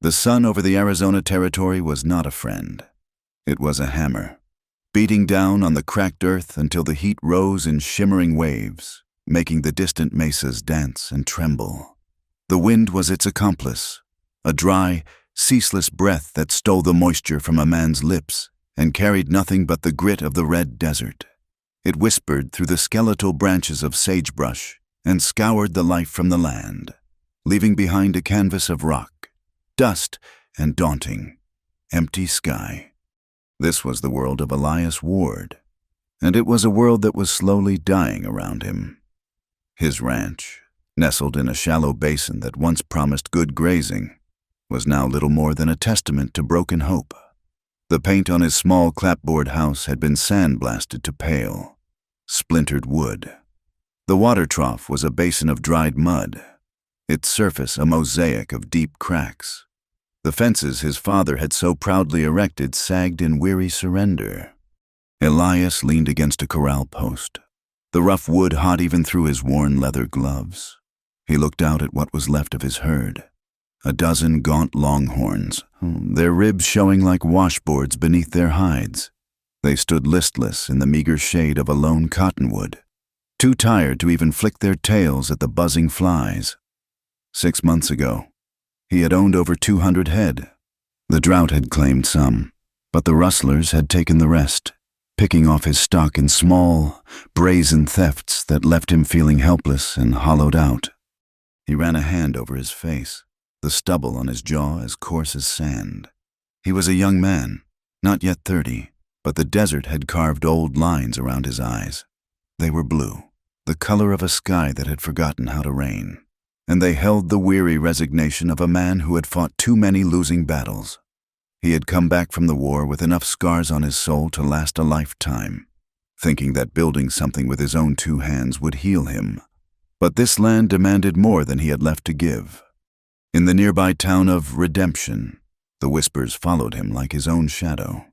The sun over the Arizona territory was not a friend. It was a hammer, beating down on the cracked earth until the heat rose in shimmering waves, making the distant mesas dance and tremble. The wind was its accomplice, a dry, ceaseless breath that stole the moisture from a man's lips and carried nothing but the grit of the red desert. It whispered through the skeletal branches of sagebrush and scoured the life from the land, leaving behind a canvas of rock, dust, and daunting, empty sky. This was the world of Elias Ward, and it was a world that was slowly dying around him. His ranch, nestled in a shallow basin that once promised good grazing, was now little more than a testament to broken hope. The paint on his small clapboard house had been sandblasted to pale, splintered wood. The water trough was a basin of dried mud, its surface a mosaic of deep cracks. The fences his father had so proudly erected sagged in weary surrender. Elias leaned against a corral post, the rough wood hot even through his worn leather gloves. He looked out at what was left of his herd, a dozen gaunt longhorns, their ribs showing like washboards beneath their hides. They stood listless in the meager shade of a lone cottonwood, too tired to even flick their tails at the buzzing flies. 6 months ago, he had owned over 200 head. The drought had claimed some, but the rustlers had taken the rest, picking off his stock in small, brazen thefts that left him feeling helpless and hollowed out. He ran a hand over his face, the stubble on his jaw as coarse as sand. He was a young man, not yet 30, but the desert had carved old lines around his eyes. They were blue, the color of a sky that had forgotten how to rain, and they held the weary resignation of a man who had fought too many losing battles. He had come back from the war with enough scars on his soul to last a lifetime, thinking that building something with his own 2 hands would heal him. But this land demanded more than he had left to give. In the nearby town of Redemption, the whispers followed him like his own shadow.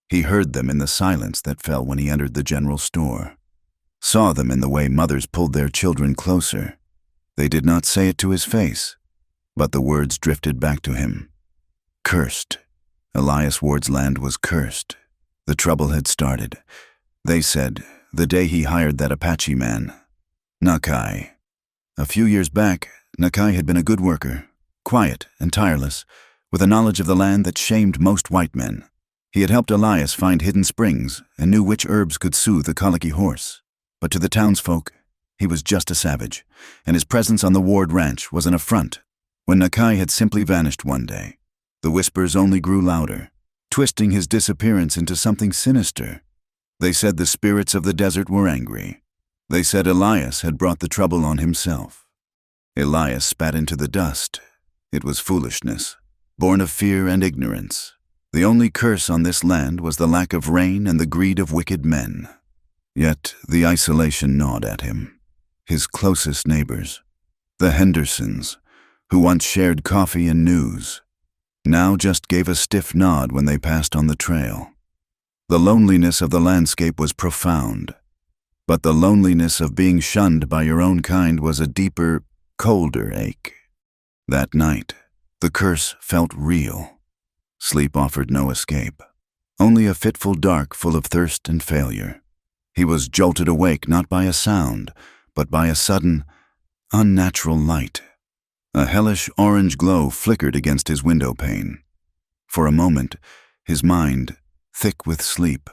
He heard them in the silence that fell when he entered the general store, saw them in the way mothers pulled their children closer. They did not say it to his face, but the words drifted back to him. Cursed. Elias Ward's land was cursed. The trouble had started, they said, the day he hired that Apache man, Nakai. A few years back, Nakai had been a good worker, quiet and tireless, with a knowledge of the land that shamed most white men. He had helped Elias find hidden springs and knew which herbs could soothe a colicky horse. But to the townsfolk, he was just a savage, and his presence on the Ward ranch was an affront. When Nakai had simply vanished one day, the whispers only grew louder, twisting his disappearance into something sinister. They said the spirits of the desert were angry. They said Elias had brought the trouble on himself. Elias spat into the dust. It was foolishness, born of fear and ignorance. The only curse on this land was the lack of rain and the greed of wicked men. Yet the isolation gnawed at him. His closest neighbors, the Hendersons, who once shared coffee and news, now just gave a stiff nod when they passed on the trail. The loneliness of the landscape was profound, but the loneliness of being shunned by your own kind was a deeper, colder ache. That night, the curse felt real. Sleep offered no escape, only a fitful dark full of thirst and failure. He was jolted awake not by a sound, but by a sudden, unnatural light. A hellish orange glow flickered against his window pane. For a moment, his mind, thick with sleep,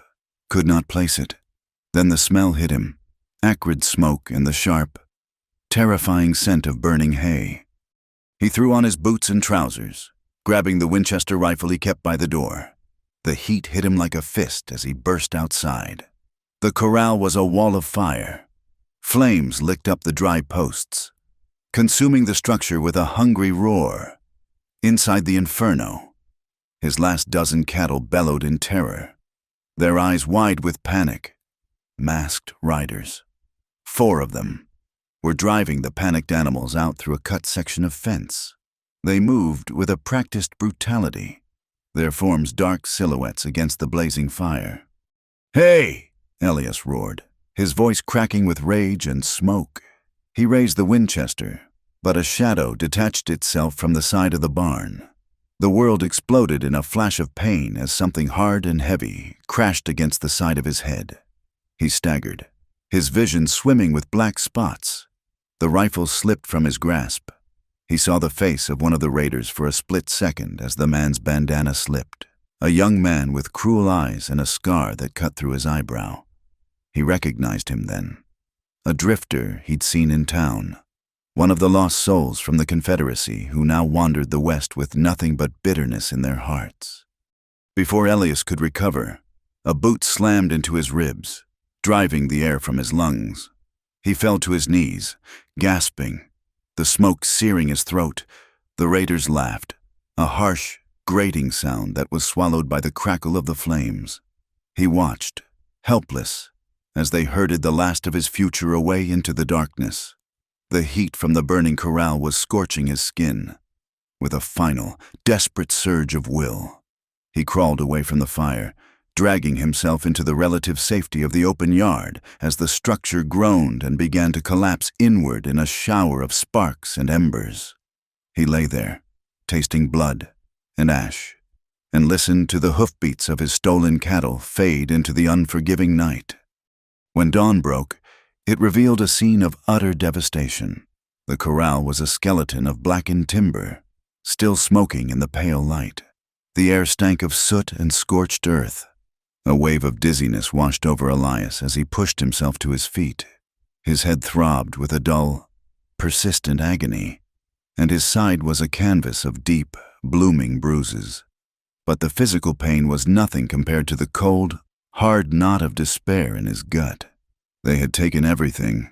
could not place it. Then the smell hit him, acrid smoke and the sharp, terrifying scent of burning hay. He threw on his boots and trousers, grabbing the Winchester rifle he kept by the door. The heat hit him like a fist as he burst outside. The corral was a wall of fire. Flames licked up the dry posts, consuming the structure with a hungry roar. Inside the inferno, his last dozen cattle bellowed in terror, their eyes wide with panic. Masked riders, 4 of them, were driving the panicked animals out through a cut section of fence. They moved with a practiced brutality, their forms dark silhouettes against the blazing fire. "Hey!" Elias roared, his voice cracking with rage and smoke. He raised the Winchester, but a shadow detached itself from the side of the barn. The world exploded in a flash of pain as something hard and heavy crashed against the side of his head. He staggered, his vision swimming with black spots. The rifle slipped from his grasp. He saw the face of one of the raiders for a split second as the man's bandana slipped. A young man with cruel eyes and a scar that cut through his eyebrow. He recognized him then. A drifter he'd seen in town. One of the lost souls from the Confederacy who now wandered the West with nothing but bitterness in their hearts. Before Elias could recover, a boot slammed into his ribs, driving the air from his lungs. He fell to his knees, gasping, the smoke searing his throat. The raiders laughed, a harsh, grating sound that was swallowed by the crackle of the flames. He watched, helpless, as they herded the last of his future away into the darkness. The heat from the burning corral was scorching his skin. With a final, desperate surge of will, he crawled away from the fire, dragging himself into the relative safety of the open yard as the structure groaned and began to collapse inward in a shower of sparks and embers. He lay there, tasting blood and ash, and listened to the hoofbeats of his stolen cattle fade into the unforgiving night. When dawn broke, it revealed a scene of utter devastation. The corral was a skeleton of blackened timber, still smoking in the pale light. The air stank of soot and scorched earth. A wave of dizziness washed over Elias as he pushed himself to his feet. His head throbbed with a dull, persistent agony, and his side was a canvas of deep, blooming bruises. But the physical pain was nothing compared to the cold, hard knot of despair in his gut. They had taken everything.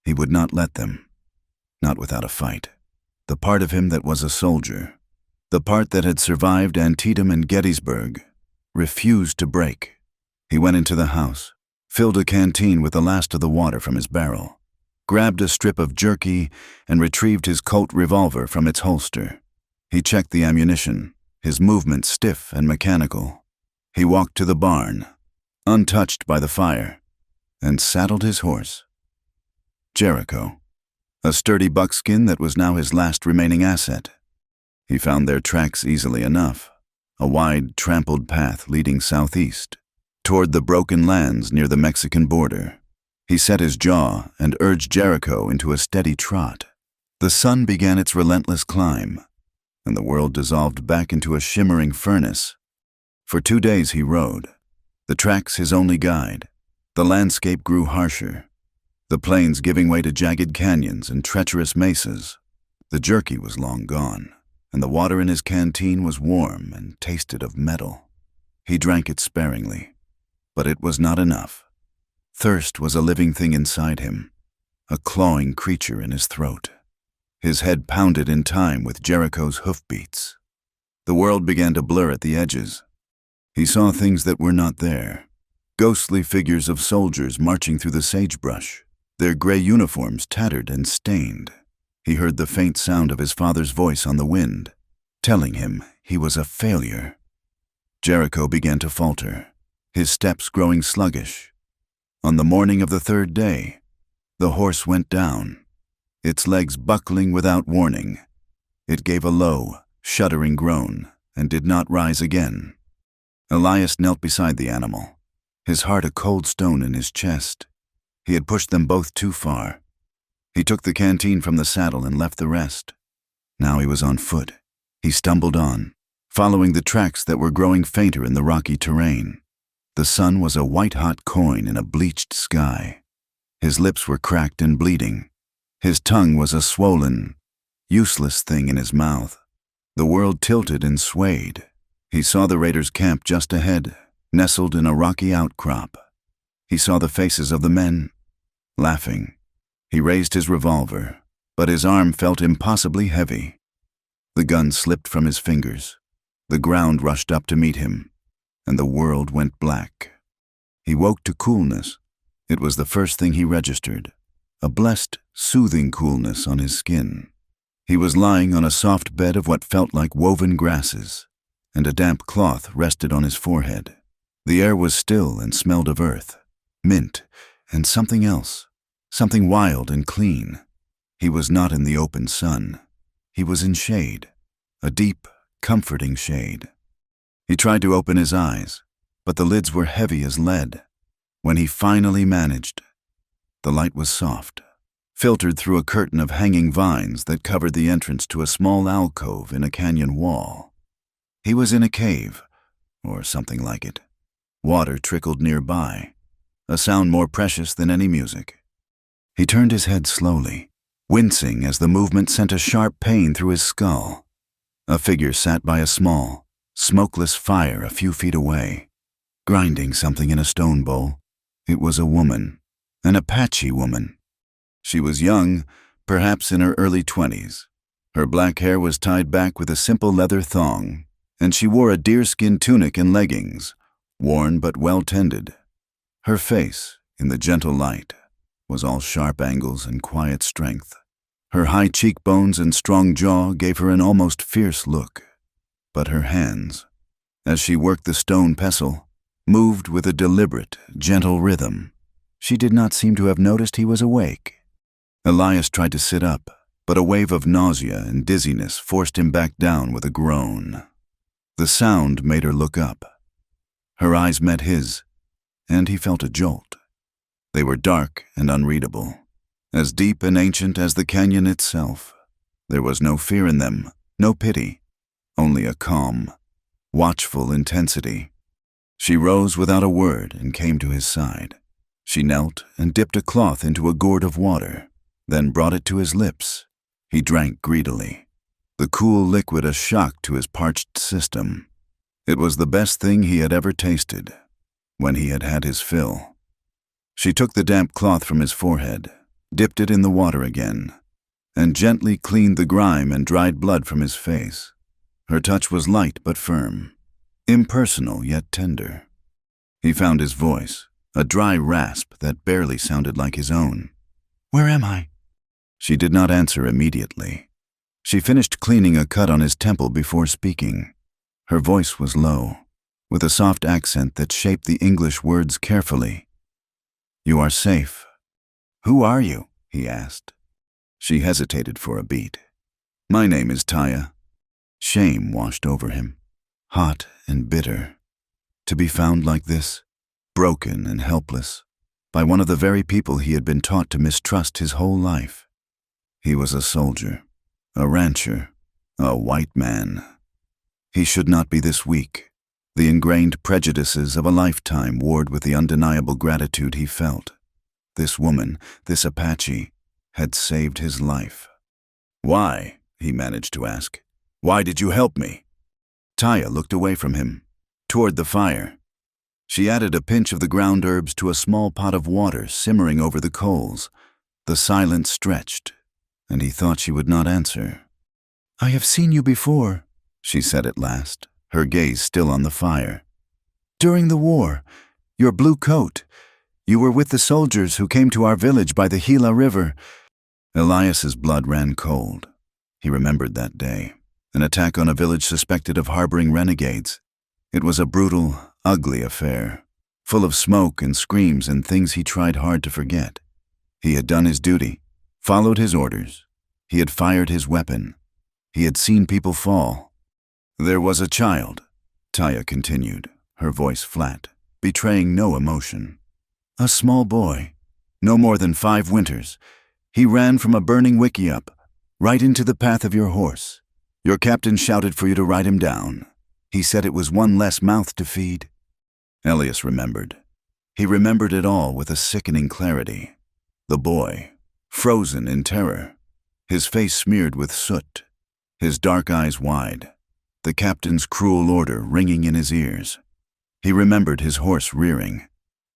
He would not let them, not without a fight. The part of him that was a soldier, the part that had survived Antietam and Gettysburg, refused to break. He went into the house, filled a canteen with the last of the water from his barrel, grabbed a strip of jerky, and retrieved his Colt revolver from its holster. He checked the ammunition, his movements stiff and mechanical. He walked to the barn, untouched by the fire, and saddled his horse. Jericho, a sturdy buckskin that was now his last remaining asset. He found their tracks easily enough, a wide, trampled path leading southeast, toward the broken lands near the Mexican border. He set his jaw and urged Jericho into a steady trot. The sun began its relentless climb, and the world dissolved back into a shimmering furnace. For 2 days he rode, the tracks his only guide. The landscape grew harsher, the plains giving way to jagged canyons and treacherous mesas. The jerky was long gone, and the water in his canteen was warm and tasted of metal. He drank it sparingly, but it was not enough. Thirst was a living thing inside him, a clawing creature in his throat. His head pounded in time with Jericho's hoofbeats. The world began to blur at the edges. He saw things that were not there. Ghostly figures of soldiers marching through the sagebrush, their gray uniforms tattered and stained. He heard the faint sound of his father's voice on the wind, telling him he was a failure. Jericho began to falter, his steps growing sluggish. On the morning of the 3rd day, the horse went down, its legs buckling without warning. It gave a low, shuddering groan and did not rise again. Elias knelt beside the animal, his heart a cold stone in his chest. He had pushed them both too far. He took the canteen from the saddle and left the rest. Now he was on foot. He stumbled on, following the tracks that were growing fainter in the rocky terrain. The sun was a white-hot coin in a bleached sky. His lips were cracked and bleeding. His tongue was a swollen, useless thing in his mouth. The world tilted and swayed. He saw the raiders' camp just ahead, nestled in a rocky outcrop. He saw the faces of the men, laughing. He raised his revolver, but his arm felt impossibly heavy. The gun slipped from his fingers. The ground rushed up to meet him, and the world went black. He woke to coolness. It was the first thing he registered, a blessed, soothing coolness on his skin. He was lying on a soft bed of what felt like woven grasses, and a damp cloth rested on his forehead. The air was still and smelled of earth, mint, and something else, something wild and clean. He was not in the open sun. He was in shade, a deep, comforting shade. He tried to open his eyes, but the lids were heavy as lead. When he finally managed, the light was soft, filtered through a curtain of hanging vines that covered the entrance to a small alcove in a canyon wall. He was in a cave, or something like it. Water trickled nearby, a sound more precious than any music. He turned his head slowly, wincing as the movement sent a sharp pain through his skull. A figure sat by a small, smokeless fire a few feet away, grinding something in a stone bowl. It was a woman, an Apache woman. She was young, perhaps in her early 20s. Her black hair was tied back with a simple leather thong, and she wore a deerskin tunic and leggings, worn but well-tended. Her face, in the gentle light, was all sharp angles and quiet strength. Her high cheekbones and strong jaw gave her an almost fierce look. But her hands, as she worked the stone pestle, moved with a deliberate, gentle rhythm. She did not seem to have noticed he was awake. Elias tried to sit up, but a wave of nausea and dizziness forced him back down with a groan. The sound made her look up. Her eyes met his, and he felt a jolt. They were dark and unreadable, as deep and ancient as the canyon itself. There was no fear in them, no pity, only a calm, watchful intensity. She rose without a word and came to his side. She knelt and dipped a cloth into a gourd of water, then brought it to his lips. He drank greedily, the cool liquid a shock to his parched system. It was the best thing he had ever tasted, when he had had his fill. She took the damp cloth from his forehead, dipped it in the water again, and gently cleaned the grime and dried blood from his face. Her touch was light but firm, impersonal yet tender. He found his voice, a dry rasp that barely sounded like his own. "Where am I?" She did not answer immediately. She finished cleaning a cut on his temple before speaking. Her voice was low, with a soft accent that shaped the English words carefully. "You are safe." "Who are you?" he asked. She hesitated for a beat. "My name is Taya." Shame washed over him, hot and bitter. To be found like this, broken and helpless, by one of the very people he had been taught to mistrust his whole life. He was a soldier, a rancher, a white man. He should not be this weak. The ingrained prejudices of a lifetime warred with the undeniable gratitude he felt. This woman, this Apache, had saved his life. "Why?" he managed to ask. "Why did you help me?" Taya looked away from him, toward the fire. She added a pinch of the ground herbs to a small pot of water simmering over the coals. The silence stretched, and he thought she would not answer. "I have seen you before," she said at last, her gaze still on the fire. "During the war, your blue coat. You were with the soldiers who came to our village by the Gila River." Elias's blood ran cold. He remembered that day, an attack on a village suspected of harboring renegades. It was a brutal, ugly affair, full of smoke and screams and things he tried hard to forget. He had done his duty, followed his orders. He had fired his weapon. He had seen people fall. "There was a child," Taya continued, her voice flat, betraying no emotion. "A small boy, no more than 5 winters. He ran from a burning wickiup, right into the path of your horse. Your captain shouted for you to ride him down. He said it was one less mouth to feed." Elias remembered. He remembered it all with a sickening clarity. The boy, frozen in terror, his face smeared with soot, his dark eyes wide, the captain's cruel order ringing in his ears. He remembered his horse rearing,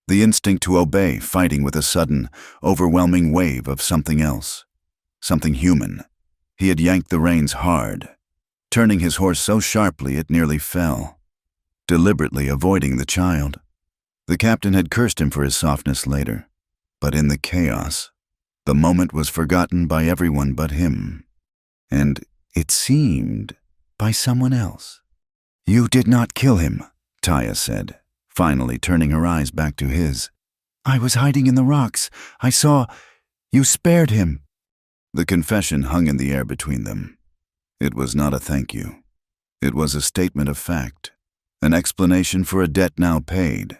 the instinct to obey fighting with a sudden, overwhelming wave of something else, something human. He had yanked the reins hard, turning his horse so sharply it nearly fell, deliberately avoiding the child. The captain had cursed him for his softness later, but in the chaos, the moment was forgotten by everyone but him. And it seemed by someone else. "You did not kill him," Taya said, finally turning her eyes back to his. "I was hiding in the rocks. I saw. You spared him." The confession hung in the air between them. It was not a thank you. It was a statement of fact, an explanation for a debt now paid.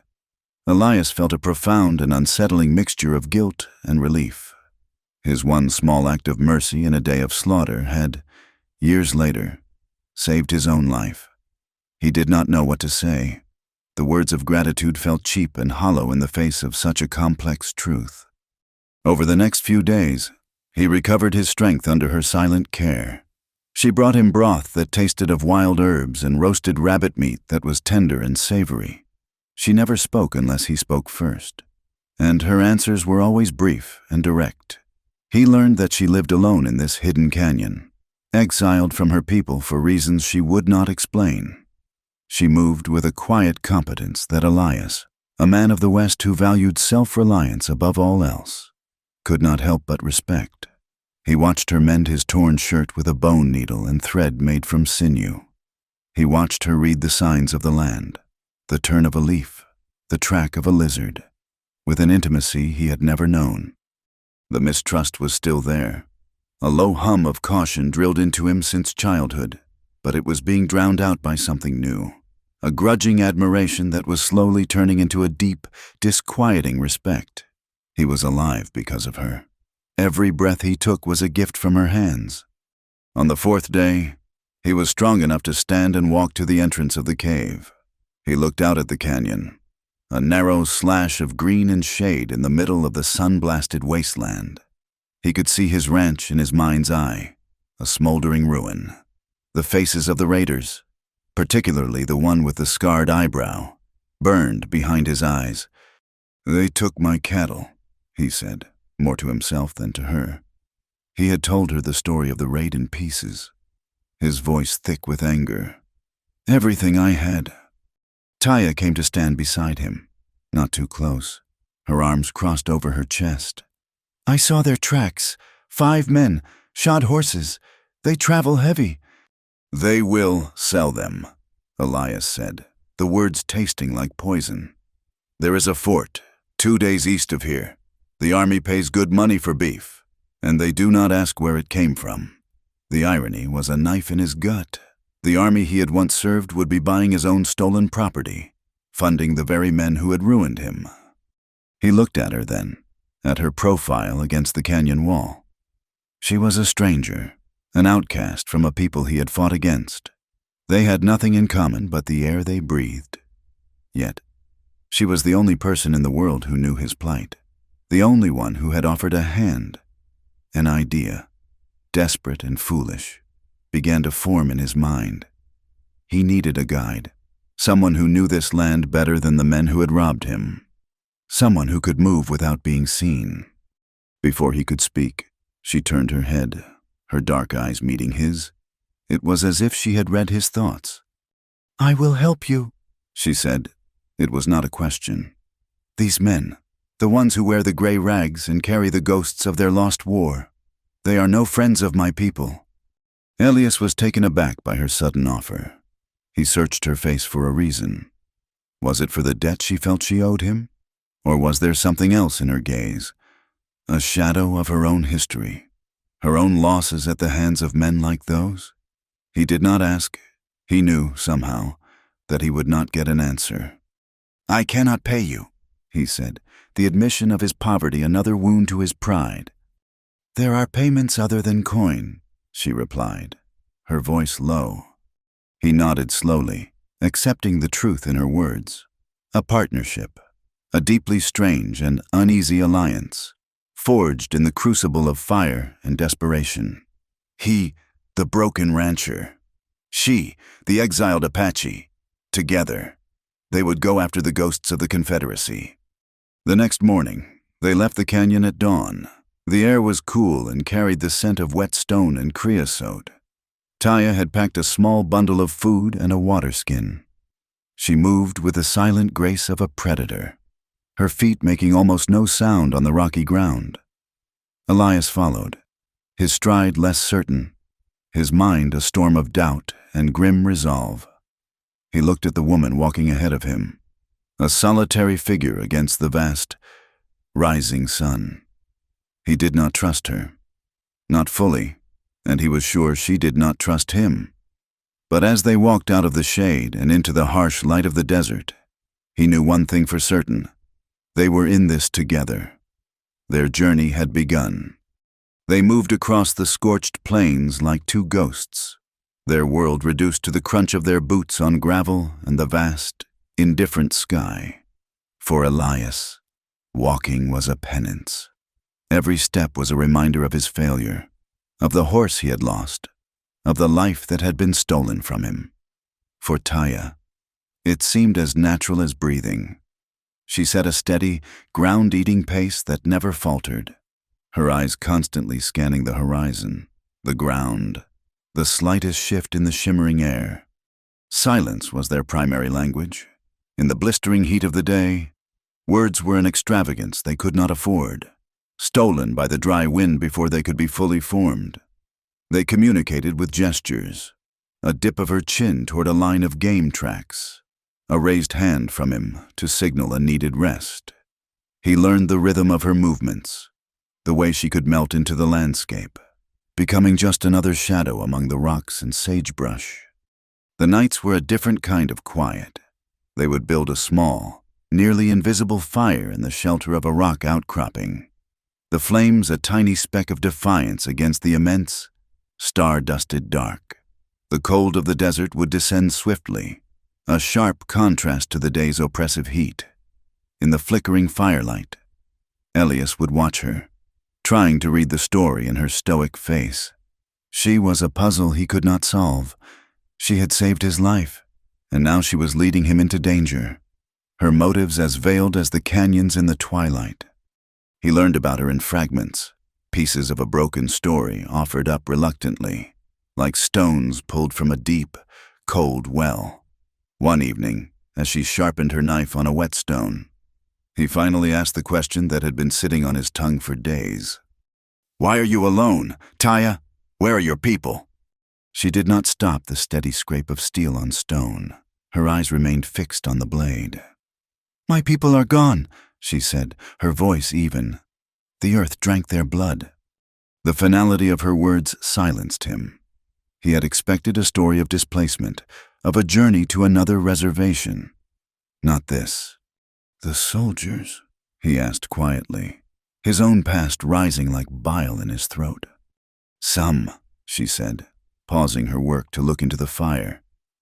Elias felt a profound and unsettling mixture of guilt and relief. His one small act of mercy in a day of slaughter had, years later, saved his own life. He did not know what to say. The words of gratitude felt cheap and hollow in the face of such a complex truth. Over the next few days, he recovered his strength under her silent care. She brought him broth that tasted of wild herbs and roasted rabbit meat that was tender and savory. She never spoke unless he spoke first, and her answers were always brief and direct. He learned that she lived alone in this hidden canyon, exiled from her people for reasons she would not explain. She moved with a quiet competence that Elias, a man of the West who valued self-reliance above all else, could not help but respect. He watched her mend his torn shirt with a bone needle and thread made from sinew. He watched her read the signs of the land, the turn of a leaf, the track of a lizard, with an intimacy he had never known. The mistrust was still there, a low hum of caution drilled into him since childhood, but it was being drowned out by something new, a grudging admiration that was slowly turning into a deep, disquieting respect. He was alive because of her. Every breath he took was a gift from her hands. On the fourth day, he was strong enough to stand and walk to the entrance of the cave. He looked out at the canyon, a narrow slash of green and shade in the middle of the sun-blasted wasteland. He could see his ranch in his mind's eye, a smoldering ruin. The faces of the raiders, particularly the one with the scarred eyebrow, burned behind his eyes. "They took my cattle," he said, more to himself than to her. He had told her the story of the raid in pieces, his voice thick with anger. "Everything I had." Taya came to stand beside him, not too close, her arms crossed over her chest. "I saw their tracks. 5 men, shod horses. They travel heavy." "They will sell them," Elias said, the words tasting like poison. "There is a fort, 2 days east of here. The army pays good money for beef, and they do not ask where it came from." The irony was a knife in his gut. The army he had once served would be buying his own stolen property, funding the very men who had ruined him. He looked at her then, at her profile against the canyon wall. She was a stranger, an outcast from a people he had fought against. They had nothing in common but the air they breathed. Yet, she was the only person in the world who knew his plight, the only one who had offered a hand. An idea, desperate and foolish, began to form in his mind. He needed a guide, someone who knew this land better than the men who had robbed him, someone who could move without being seen. Before he could speak, she turned her head, her dark eyes meeting his. It was as if she had read his thoughts. "I will help you," she said. It was not a question. "These men, the ones who wear the gray rags and carry the ghosts of their lost war, they are no friends of my people." Elias was taken aback by her sudden offer. He searched her face for a reason. Was it for the debt she felt she owed him? Or was there something else in her gaze? A shadow of her own history, her own losses at the hands of men like those? He did not ask. He knew, somehow, that he would not get an answer. "I cannot pay you," he said, the admission of his poverty another wound to his pride. "There are payments other than coin," she replied, her voice low. He nodded slowly, accepting the truth in her words. A partnership, a deeply strange and uneasy alliance, forged in the crucible of fire and desperation. He, the broken rancher. She, the exiled Apache. Together, they would go after the ghosts of the Confederacy. The next morning, they left the canyon at dawn. The air was cool and carried the scent of wet stone and creosote. Taya had packed a small bundle of food and a water skin. She moved with the silent grace of a predator, her feet making almost no sound on the rocky ground. Elias followed, his stride less certain, his mind a storm of doubt and grim resolve. He looked at the woman walking ahead of him, a solitary figure against the vast, rising sun. He did not trust her. Not fully, and he was sure she did not trust him. But as they walked out of the shade and into the harsh light of the desert, he knew one thing for certain. They were in this together. Their journey had begun. They moved across the scorched plains like two ghosts, their world reduced to the crunch of their boots on gravel and the vast, indifferent sky. For Elias, walking was a penance. Every step was a reminder of his failure, of the horse he had lost, of the life that had been stolen from him. For Taya, it seemed as natural as breathing. She set a steady, ground-eating pace that never faltered, her eyes constantly scanning the horizon, the ground, the slightest shift in the shimmering air. Silence was their primary language. In the blistering heat of the day, words were an extravagance they could not afford, stolen by the dry wind before they could be fully formed. They communicated with gestures, a dip of her chin toward a line of game tracks, a raised hand from him to signal a needed rest. He learned the rhythm of her movements, the way she could melt into the landscape, becoming just another shadow among the rocks and sagebrush. The nights were a different kind of quiet. They would build a small, nearly invisible fire in the shelter of a rock outcropping, the flames a tiny speck of defiance against the immense, star-dusted dark. The cold of the desert would descend swiftly, a sharp contrast to the day's oppressive heat. In the flickering firelight, Elias would watch her, trying to read the story in her stoic face. She was a puzzle he could not solve. She had saved his life, and now she was leading him into danger, her motives as veiled as the canyons in the twilight. He learned about her in fragments, pieces of a broken story offered up reluctantly, like stones pulled from a deep, cold well. One evening, as she sharpened her knife on a whetstone, he finally asked the question that had been sitting on his tongue for days. "Why are you alone, Taya? Where are your people?" She did not stop the steady scrape of steel on stone. Her eyes remained fixed on the blade. "My people are gone," she said, her voice even. "The earth drank their blood." The finality of her words silenced him. He had expected a story of displacement, of a journey to another reservation. Not this. "The soldiers?" he asked quietly, his own past rising like bile in his throat. "Some," she said, pausing her work to look into the fire.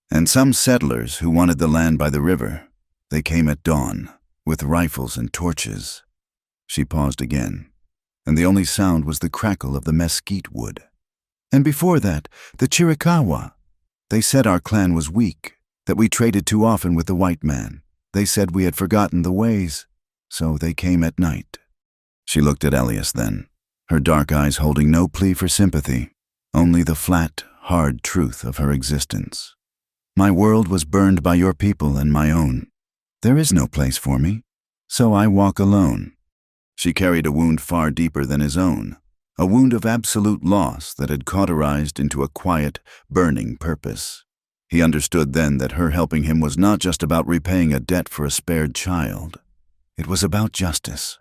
"And some settlers who wanted the land by the river. They came at dawn, with rifles and torches." She paused again, and the only sound was the crackle of the mesquite wood. "And before that, the Chiricahua. They said our clan was weak, that we traded too often with the white man. They said we had forgotten the ways, so they came at night." She looked at Elias then, her dark eyes holding no plea for sympathy, only the flat, hard truth of her existence. "My world was burned by your people and my own. There is no place for me, so I walk alone." She carried a wound far deeper than his own, a wound of absolute loss that had cauterized into a quiet, burning purpose. He understood then that her helping him was not just about repaying a debt for a spared child. It was about justice.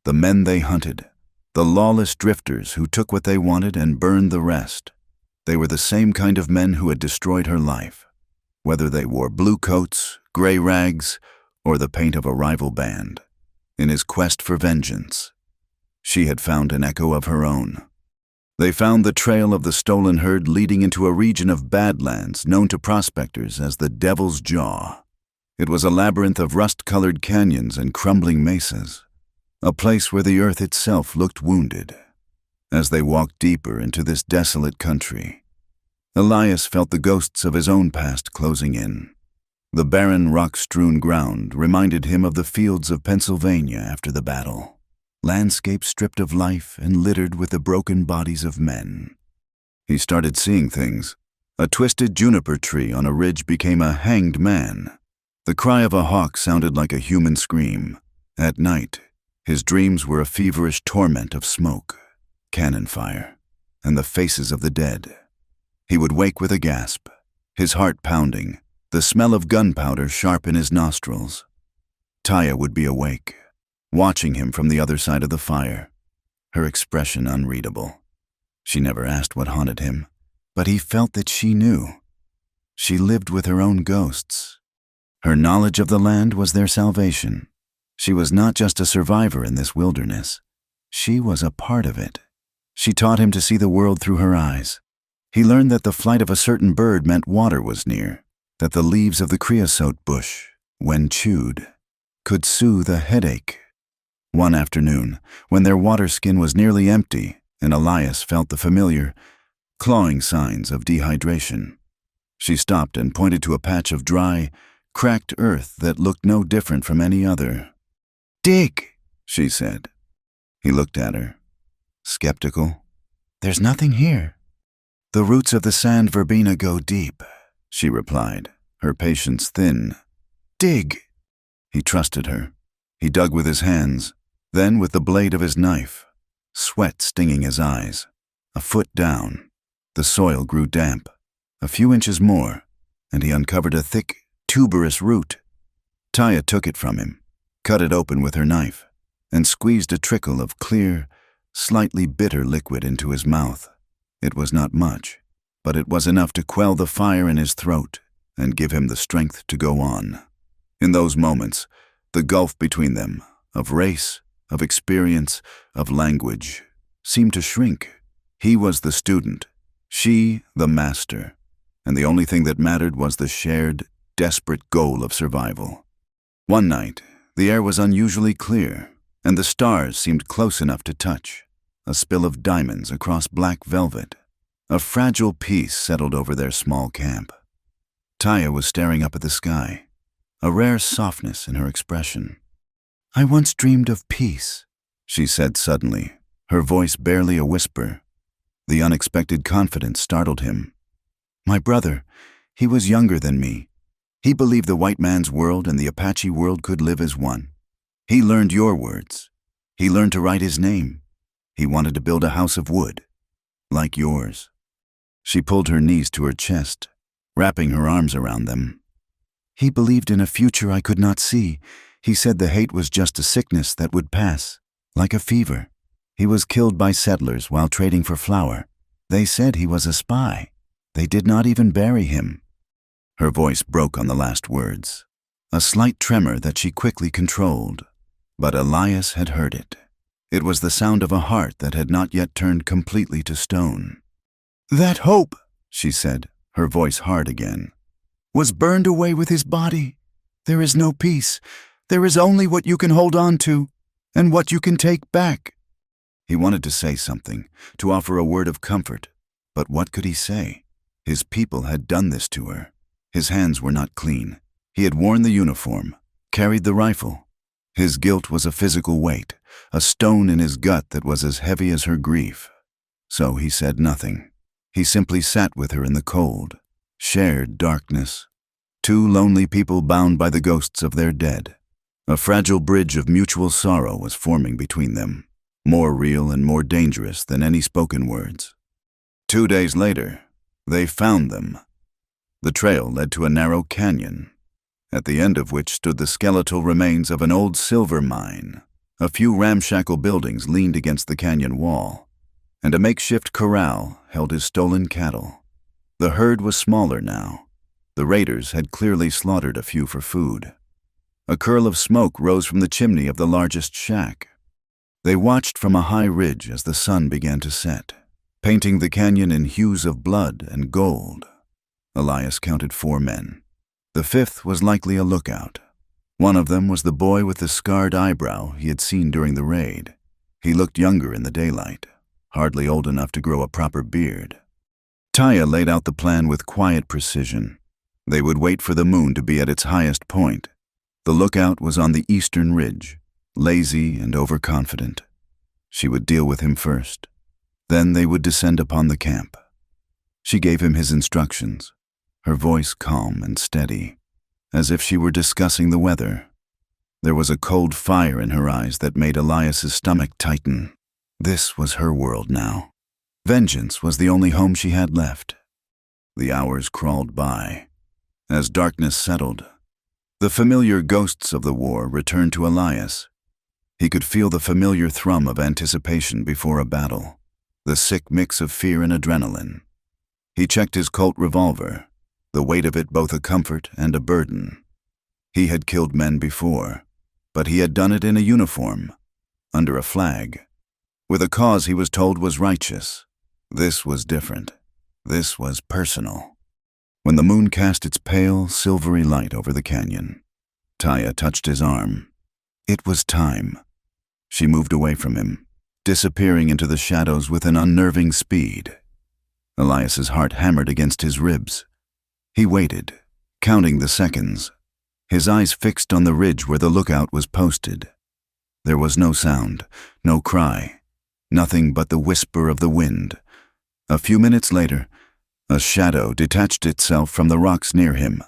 The men they hunted, the lawless drifters who took what they wanted and burned the rest. They were the same kind of men who had destroyed her life, whether they wore blue coats, gray rags, or the paint of a rival band. In his quest for vengeance, she had found an echo of her own. They found the trail of the stolen herd leading into a region of badlands known to prospectors as the Devil's Jaw. It was a labyrinth of rust-colored canyons and crumbling mesas, a place where the earth itself looked wounded. As they walked deeper into this desolate country, Elias felt the ghosts of his own past closing in. The barren, rock-strewn ground reminded him of the fields of Pennsylvania after the battle. Landscape stripped of life and littered with the broken bodies of men. He started seeing things. A twisted juniper tree on a ridge became a hanged man. The cry of a hawk sounded like a human scream. At night, his dreams were a feverish torment of smoke, cannon fire, and the faces of the dead. He would wake with a gasp, his heart pounding, the smell of gunpowder sharp in his nostrils. Taya would be awake, watching him from the other side of the fire, her expression unreadable. She never asked what haunted him, but he felt that she knew. She lived with her own ghosts. Her knowledge of the land was their salvation. She was not just a survivor in this wilderness. She was a part of it. She taught him to see the world through her eyes. He learned that the flight of a certain bird meant water was near, that the leaves of the creosote bush, when chewed, could soothe a headache. One afternoon, when their water skin was nearly empty and Elias felt the familiar, clawing signs of dehydration, she stopped and pointed to a patch of dry, cracked earth that looked no different from any other. "Dig," she said. He looked at her, skeptical. "There's nothing here." "The roots of the sand verbena go deep," she replied, her patience thin. "Dig." He trusted her. He dug with his hands, then with the blade of his knife, sweat stinging his eyes. A foot down, the soil grew damp. A few inches more, and he uncovered a thick, tuberous root. Taya took it from him, cut it open with her knife, and squeezed a trickle of clear, slightly bitter liquid into his mouth. It was not much, but it was enough to quell the fire in his throat and give him the strength to go on. In those moments, the gulf between them, of race, of experience, of language, seemed to shrink. He was the student, she the master, and the only thing that mattered was the shared, desperate goal of survival. One night, the air was unusually clear, and the stars seemed close enough to touch, a spill of diamonds across black velvet. A fragile peace settled over their small camp. Taya was staring up at the sky, a rare softness in her expression. "I once dreamed of peace," she said suddenly, her voice barely a whisper. The unexpected confidence startled him. "My brother, he was younger than me. He believed the white man's world and the Apache world could live as one. He learned your words. He learned to write his name. He wanted to build a house of wood, like yours." She pulled her knees to her chest, wrapping her arms around them. "He believed in a future I could not see. He said the hate was just a sickness that would pass, like a fever. He was killed by settlers while trading for flour. They said he was a spy. They did not even bury him." Her voice broke on the last words, a slight tremor that she quickly controlled. But Elias had heard it. It was the sound of a heart that had not yet turned completely to stone. "That hope," she said, her voice hard again, "was burned away with his body. There is no peace. There is only what you can hold on to, and what you can take back." He wanted to say something, to offer a word of comfort, but what could he say? His people had done this to her. His hands were not clean. He had worn the uniform, carried the rifle. His guilt was a physical weight, a stone in his gut that was as heavy as her grief. So he said nothing. He simply sat with her in the cold, shared darkness. Two lonely people bound by the ghosts of their dead. A fragile bridge of mutual sorrow was forming between them, more real and more dangerous than any spoken words. 2 days later, they found them. The trail led to a narrow canyon, at the end of which stood the skeletal remains of an old silver mine. A few ramshackle buildings leaned against the canyon wall, and a makeshift corral held his stolen cattle. The herd was smaller now. The raiders had clearly slaughtered a few for food. A curl of smoke rose from the chimney of the largest shack. They watched from a high ridge as the sun began to set, painting the canyon in hues of blood and gold. Elias counted 4 men. The 5th was likely a lookout. One of them was the boy with the scarred eyebrow he had seen during the raid. He looked younger in the daylight, hardly old enough to grow a proper beard. Taya laid out the plan with quiet precision. They would wait for the moon to be at its highest point. The lookout was on the eastern ridge, lazy and overconfident. She would deal with him first. Then they would descend upon the camp. She gave him his instructions, her voice calm and steady, as if she were discussing the weather. There was a cold fire in her eyes that made Elias's stomach tighten. This was her world now. Vengeance was the only home she had left. The hours crawled by. As darkness settled, the familiar ghosts of the war returned to Elias. He could feel the familiar thrum of anticipation before a battle, the sick mix of fear and adrenaline. He checked his Colt revolver. the weight of it both a comfort and a burden. He had killed men before, but he had done it in a uniform, under a flag, with a cause he was told was righteous. This was different. This was personal. When the moon cast its pale, silvery light over the canyon, Taya touched his arm. It was time. She moved away from him, disappearing into the shadows with an unnerving speed. Elias's heart hammered against his ribs. He waited, counting the seconds, his eyes fixed on the ridge where the lookout was posted. There was no sound, no cry, nothing but the whisper of the wind. A few minutes later, a shadow detached itself from the rocks near him.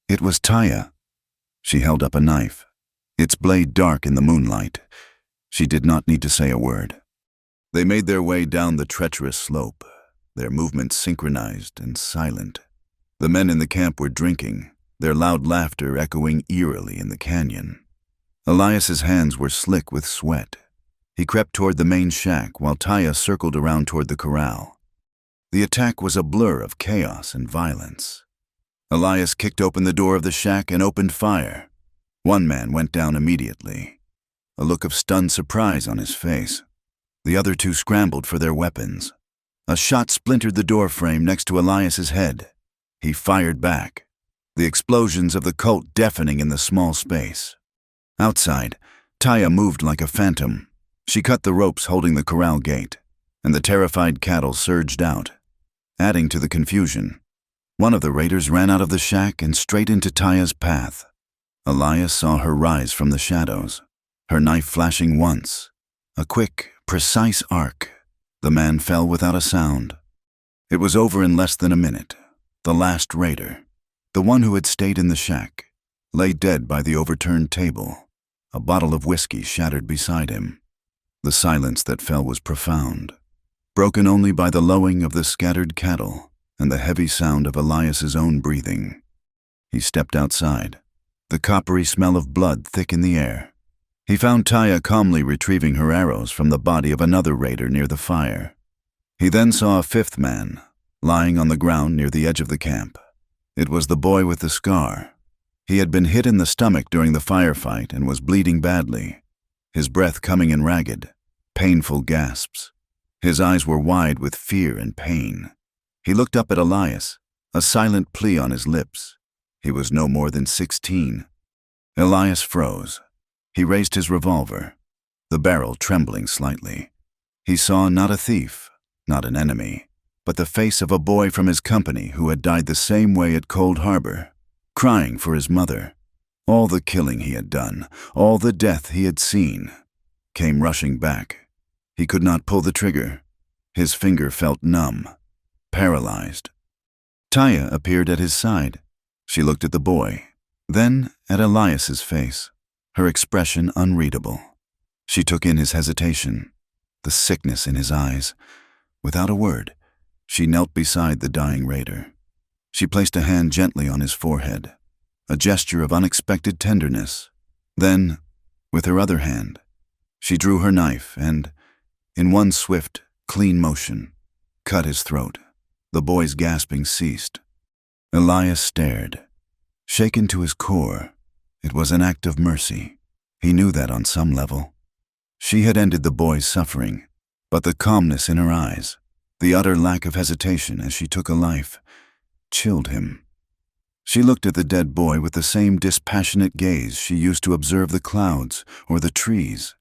It was Taya. She held up a knife, its blade dark in the moonlight. She did not need to say a word. They made their way down the treacherous slope, their movements synchronized and silent. The men in the camp were drinking, their loud laughter echoing eerily in the canyon. Elias's hands were slick with sweat. He crept toward the main shack while Taya circled around toward the corral. The attack was a blur of chaos and violence. Elias kicked open the door of the shack and opened fire. One man went down immediately, a look of stunned surprise on his face. The other two scrambled for their weapons. A shot splintered the door frame next to Elias's head. He fired back, the explosions of the Colt deafening in the small space. Outside, Taya moved like a phantom. She cut the ropes holding the corral gate, and the terrified cattle surged out. Adding to the confusion, one of the raiders ran out of the shack and straight into Taya's path. Elias saw her rise from the shadows, her knife flashing once, a quick, precise arc. The man fell without a sound. It was over in less than a minute. The last raider, the one who had stayed in the shack, lay dead by the overturned table, a bottle of whiskey shattered beside him. The silence that fell was profound, broken only by the lowing of the scattered cattle and the heavy sound of Elias's own breathing. He stepped outside, the coppery smell of blood thick in the air. He found Taya calmly retrieving her arrows from the body of another raider near the fire. He then saw a fifth man, lying on the ground near the edge of the camp. It was the boy with the scar. He had been hit in the stomach during the firefight and was bleeding badly, his breath coming in ragged, painful gasps. His eyes were wide with fear and pain. He looked up at Elias, a silent plea on his lips. He was no more than 16. Elias froze. He raised his revolver, the barrel trembling slightly. He saw not a thief, not an enemy, but the face of a boy from his company who had died the same way at Cold Harbor, crying for his mother. All the killing he had done, all the death he had seen, came rushing back. He could not pull the trigger. His finger felt numb, paralyzed. Taya appeared at his side. She looked at the boy, then at Elias's face, her expression unreadable. She took in his hesitation, the sickness in his eyes. Without a word, she knelt beside the dying raider. She placed a hand gently on his forehead, a gesture of unexpected tenderness. Then, with her other hand, she drew her knife and, in one swift, clean motion, cut his throat. The boy's gasping ceased. Elias stared, shaken to his core. It was an act of mercy. He knew that on some level. She had ended the boy's suffering, but the calmness in her eyes, the utter lack of hesitation as she took a life, chilled him. She looked at the dead boy with the same dispassionate gaze she used to observe the clouds or the trees.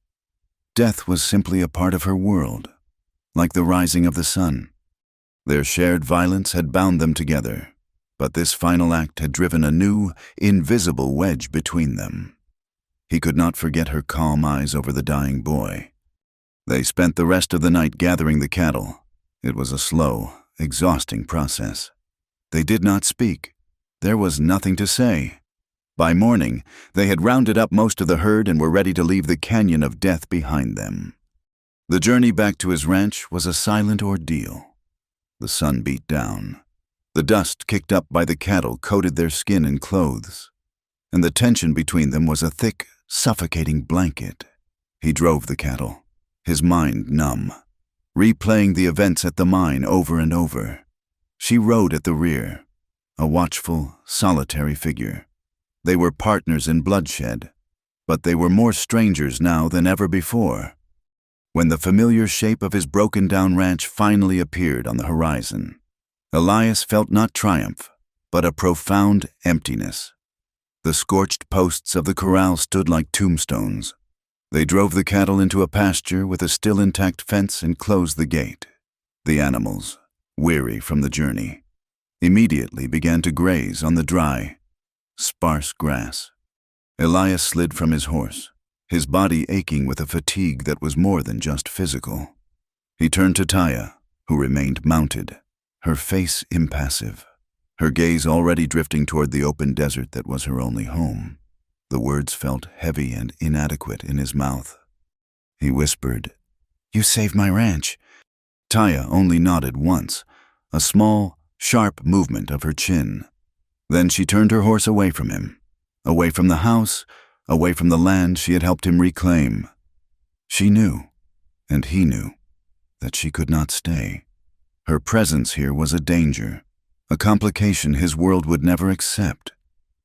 Death was simply a part of her world, like the rising of the sun. Their shared violence had bound them together, but this final act had driven a new, invisible wedge between them. He could not forget her calm eyes over the dying boy. They spent the rest of the night gathering the cattle. It was a slow, exhausting process. They did not speak. There was nothing to say. By morning, they had rounded up most of the herd and were ready to leave the canyon of death behind them. The journey back to his ranch was a silent ordeal. The sun beat down. The dust kicked up by the cattle coated their skin and clothes, and the tension between them was a thick, suffocating blanket. He drove the cattle, his mind numb, replaying the events at the mine over and over. She rode at the rear, a watchful, solitary figure. They were partners in bloodshed, but they were more strangers now than ever before. When the familiar shape of his broken-down ranch finally appeared on the horizon, Elias felt not triumph, but a profound emptiness. The scorched posts of the corral stood like tombstones. They drove the cattle into a pasture with a still intact fence and closed the gate. The animals, weary from the journey, immediately began to graze on the dry, sparse grass. Elias slid from his horse, his body aching with a fatigue that was more than just physical. He turned to Taya, who remained mounted, her face impassive, her gaze already drifting toward the open desert that was her only home. The words felt heavy and inadequate in his mouth. He whispered, "You saved my ranch." Taya only nodded once, a small, sharp movement of her chin. Then she turned her horse away from him, away from the house, away from the land she had helped him reclaim. She knew, and he knew, that she could not stay. Her presence here was a danger, a complication his world would never accept.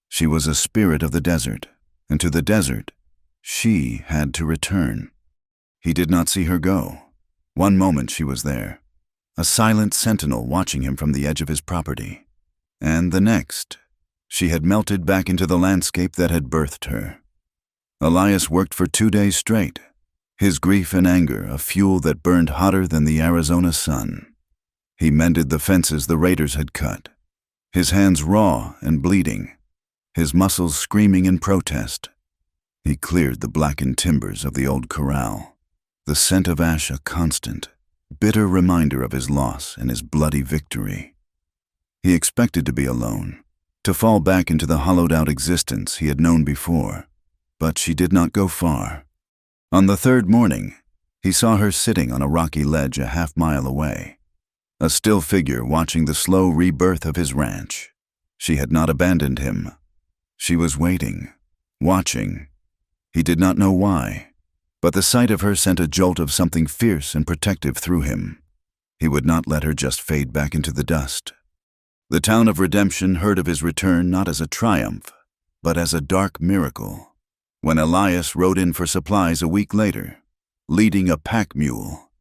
She was a spirit of the desert, and to the desert, she had to return. He did not see her go. One moment she was there, a silent sentinel watching him from the edge of his property. And the next, she had melted back into the landscape that had birthed her. Elias worked for 2 days straight, his grief and anger a fuel that burned hotter than the Arizona sun. He mended the fences the raiders had cut, his hands raw and bleeding, his muscles screaming in protest. He cleared the blackened timbers of the old corral, the scent of ash a constant, bitter reminder of his loss and his bloody victory. He expected to be alone, to fall back into the hollowed-out existence he had known before, but she did not go far. On the third morning, he saw her sitting on a rocky ledge a half-mile away, a still figure watching the slow rebirth of his ranch. She had not abandoned him. She was waiting, watching. He did not know why, but the sight of her sent a jolt of something fierce and protective through him. He would not let her just fade back into the dust. The town of Redemption heard of his return not as a triumph, but as a dark miracle. When Elias rode in for supplies a week later, leading a pack mule,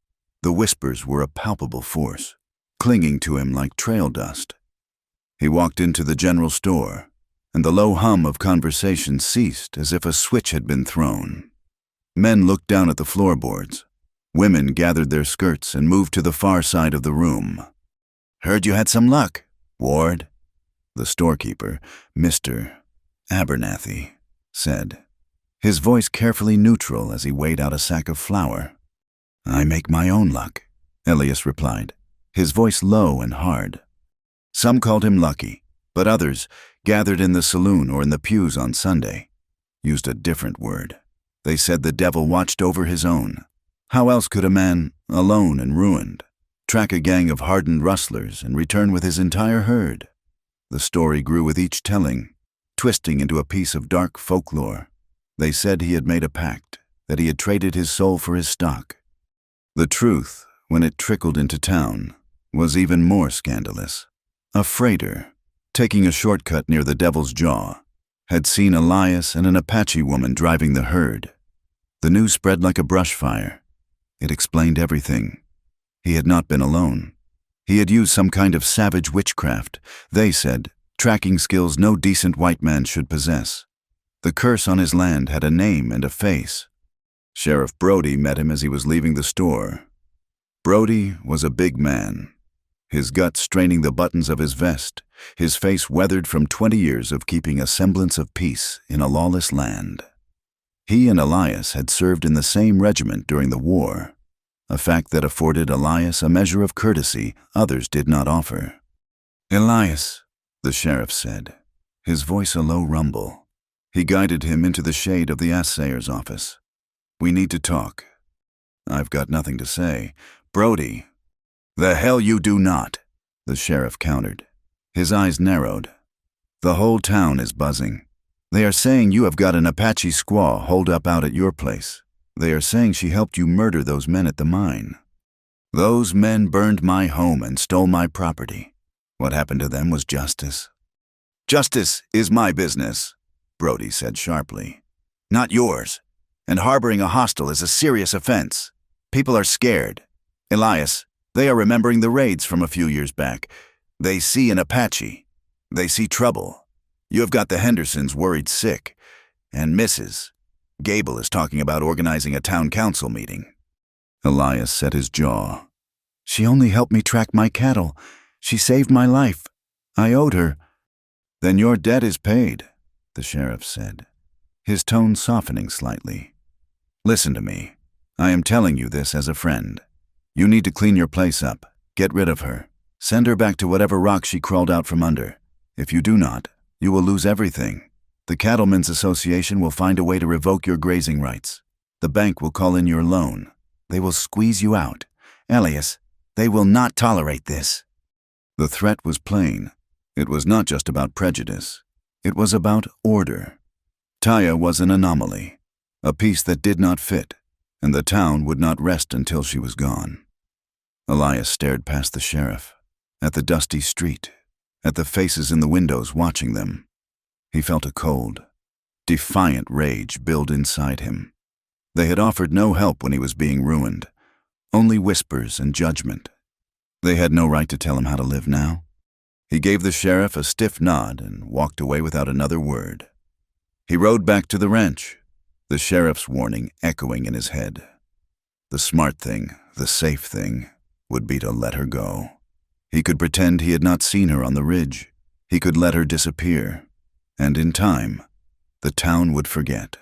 the whispers were a palpable force, clinging to him like trail dust. He walked into the general store, and the low hum of conversation ceased as if a switch had been thrown. Men looked down at the floorboards. Women gathered their skirts and moved to the far side of the room. "Heard you had some luck, Ward," the storekeeper, Mr. Abernathy, said, his voice carefully neutral as he weighed out a sack of flour. "I make my own luck," Elias replied, his voice low and hard. Some called him lucky, but others, gathered in the saloon or in the pews on Sunday, used a different word. They said the devil watched over his own. How else could a man, alone and ruined, track a gang of hardened rustlers and return with his entire herd? The story grew with each telling, twisting into a piece of dark folklore. They said he had made a pact, that he had traded his soul for his stock. The truth, when it trickled into town, was even more scandalous. A freighter, taking a shortcut near the Devil's Jaw, had seen Elias and an Apache woman driving the herd. The news spread like a brush fire. It explained everything. He had not been alone. He had used some kind of savage witchcraft, they said, tracking skills no decent white man should possess. The curse on his land had a name and a face. Sheriff Brody met him as he was leaving the store. Brody was a big man, his gut straining the buttons of his vest, his face weathered from 20 years of keeping a semblance of peace in a lawless land. He and Elias had served in the same regiment during the war, a fact that afforded Elias a measure of courtesy others did not offer. "Elias," the sheriff said, his voice a low rumble. He guided him into the shade of the assayer's office. "We need to talk." "I've got nothing to say." "Brody." "The hell you do not," the sheriff countered. His eyes narrowed. "The whole town is buzzing. They are saying you have got an Apache squaw holed up out at your place. They are saying she helped you murder those men at the mine. Those men burned my home and stole my property. What happened to them was justice. Justice is my business, Brody said sharply. Not yours. And harboring a hostile is a serious offense. People are scared. Elias, they are remembering the raids from a few years back. They see an Apache. They see trouble. You have got the Hendersons worried sick. And Mrs. Gable is talking about organizing a town council meeting. Elias set his jaw. She only helped me track my cattle. She saved my life. I owed her. Then your debt is paid, the sheriff said, his tone softening slightly. Listen to me. I am telling you this as a friend. You need to clean your place up. Get rid of her. Send her back to whatever rock she crawled out from under. If you do not, you will lose everything. The Cattlemen's Association will find a way to revoke your grazing rights. The bank will call in your loan. They will squeeze you out. Elias, they will not tolerate this. The threat was plain. It was not just about prejudice. It was about order. Taya was an anomaly, a piece that did not fit, and the town would not rest until she was gone. Elias stared past the sheriff, at the dusty street, at the faces in the windows watching them. He felt a cold, defiant rage build inside him. They had offered no help when he was being ruined, only whispers and judgment. They had no right to tell him how to live now. He gave the sheriff a stiff nod and walked away without another word. He rode back to the ranch, the sheriff's warning echoing in his head. The smart thing, the safe thing, would be to let her go. He could pretend he had not seen her on the ridge. He could let her disappear. And in time, the town would forget.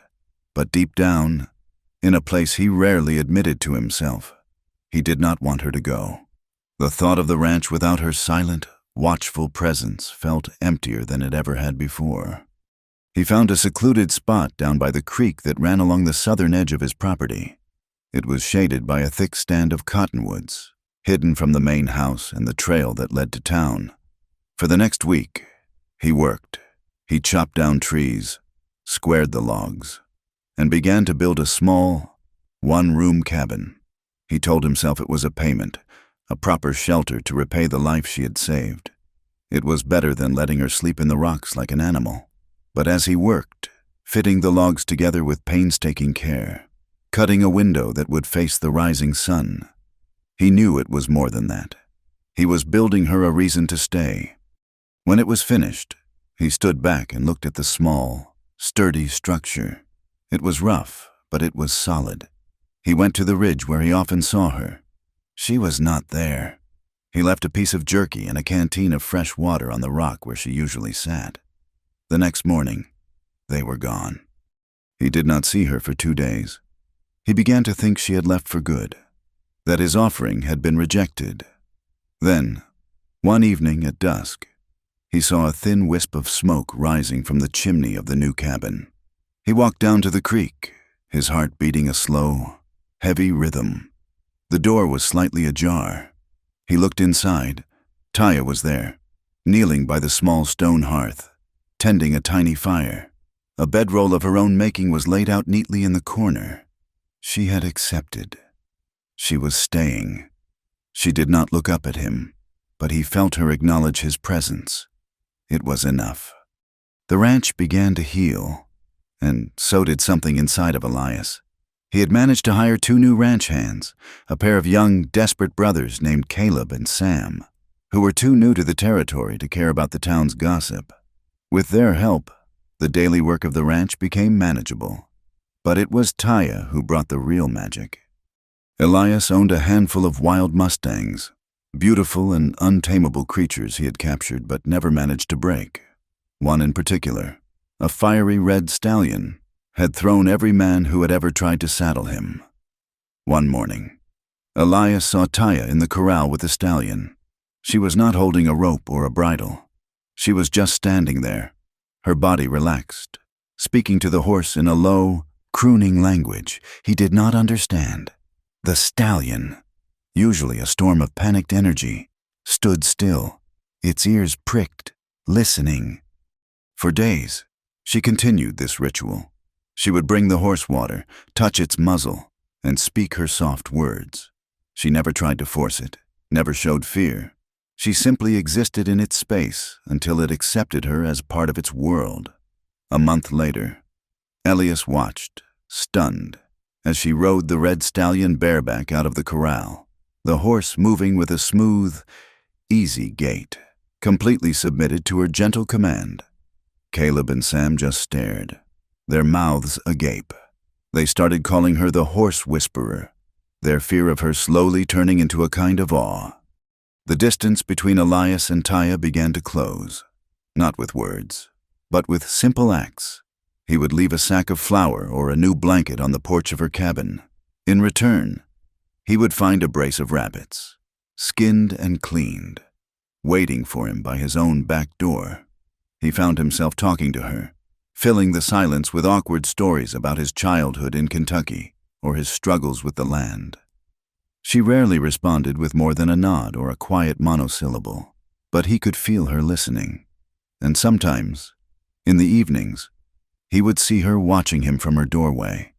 But deep down, in a place he rarely admitted to himself, he did not want her to go. The thought of the ranch without her silent, watchful presence felt emptier than it ever had before. He found a secluded spot down by the creek that ran along the southern edge of his property. It was shaded by a thick stand of cottonwoods, hidden from the main house and the trail that led to town. For the next week, he worked. He chopped down trees, squared the logs, and began to build a small, one-room cabin. He told himself it was a payment, a proper shelter to repay the life she had saved. It was better than letting her sleep in the rocks like an animal. But as he worked, fitting the logs together with painstaking care, cutting a window that would face the rising sun, he knew it was more than that. He was building her a reason to stay. When it was finished, he stood back and looked at the small, sturdy structure. It was rough, but it was solid. He went to the ridge where he often saw her. She was not there. He left a piece of jerky and a canteen of fresh water on the rock where she usually sat. The next morning, they were gone. He did not see her for 2 days. He began to think she had left for good, that his offering had been rejected. Then, one evening at dusk, he saw a thin wisp of smoke rising from the chimney of the new cabin. He walked down to the creek, his heart beating a slow, heavy rhythm. The door was slightly ajar. He looked inside. Taya was there, kneeling by the small stone hearth, tending a tiny fire. A bedroll of her own making was laid out neatly in the corner. She had accepted. She was staying. She did not look up at him, but he felt her acknowledge his presence. It was enough. The ranch began to heal, and so did something inside of Elias. He had managed to hire 2 new ranch hands, a pair of young, desperate brothers named Caleb and Sam, who were too new to the territory to care about the town's gossip. With their help, the daily work of the ranch became manageable. But it was Taya who brought the real magic. Elias owned a handful of wild mustangs, beautiful and untamable creatures he had captured but never managed to break. One in particular, a fiery red stallion, had thrown every man who had ever tried to saddle him. One morning, Elias saw Taya in the corral with the stallion. She was not holding a rope or a bridle. She was just standing there, her body relaxed, speaking to the horse in a low, crooning language he did not understand. The stallion, usually a storm of panicked energy, stood still, its ears pricked, listening. For days, she continued this ritual. She would bring the horse water, touch its muzzle, and speak her soft words. She never tried to force it, never showed fear. She simply existed in its space until it accepted her as part of its world. A month later, Elias watched, stunned, as she rode the red stallion bareback out of the corral, the horse moving with a smooth, easy gait, completely submitted to her gentle command. Caleb and Sam just stared, their mouths agape. They started calling her the horse whisperer, their fear of her slowly turning into a kind of awe. The distance between Elias and Taya began to close, not with words, but with simple acts. He would leave a sack of flour or a new blanket on the porch of her cabin. In return, he would find a brace of rabbits, skinned and cleaned, waiting for him by his own back door. He found himself talking to her, filling the silence with awkward stories about his childhood in Kentucky or his struggles with the land. She rarely responded with more than a nod or a quiet monosyllable, but he could feel her listening. And sometimes, in the evenings, he would see her watching him from her doorway,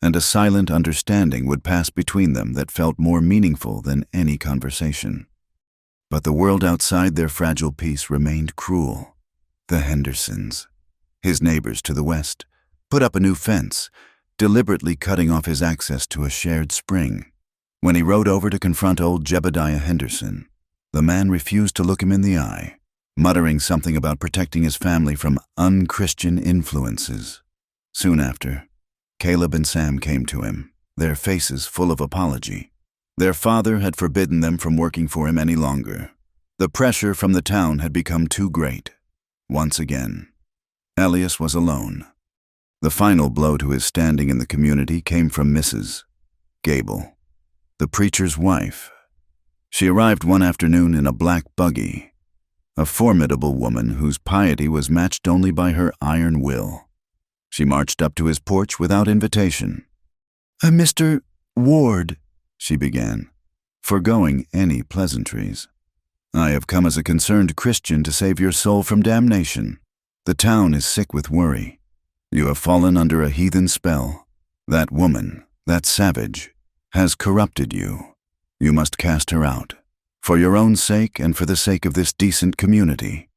and a silent understanding would pass between them that felt more meaningful than any conversation. But the world outside their fragile peace remained cruel. The Hendersons, his neighbors to the west, put up a new fence, deliberately cutting off his access to a shared spring. When he rode over to confront old Jebediah Henderson, the man refused to look him in the eye, muttering something about protecting his family from unchristian influences. Soon after, Caleb and Sam came to him, their faces full of apology. Their father had forbidden them from working for him any longer. The pressure from the town had become too great. Once again, Elias was alone. The final blow to his standing in the community came from Mrs. Gable, the preacher's wife. She arrived one afternoon in a black buggy, a formidable woman whose piety was matched only by her iron will. She marched up to his porch without invitation. "Mr. Ward," she began, foregoing any pleasantries. "I have come as a concerned Christian to save your soul from damnation. The town is sick with worry. You have fallen under a heathen spell. That woman, that savage, has corrupted you. You must cast her out, for your own sake and for the sake of this decent community.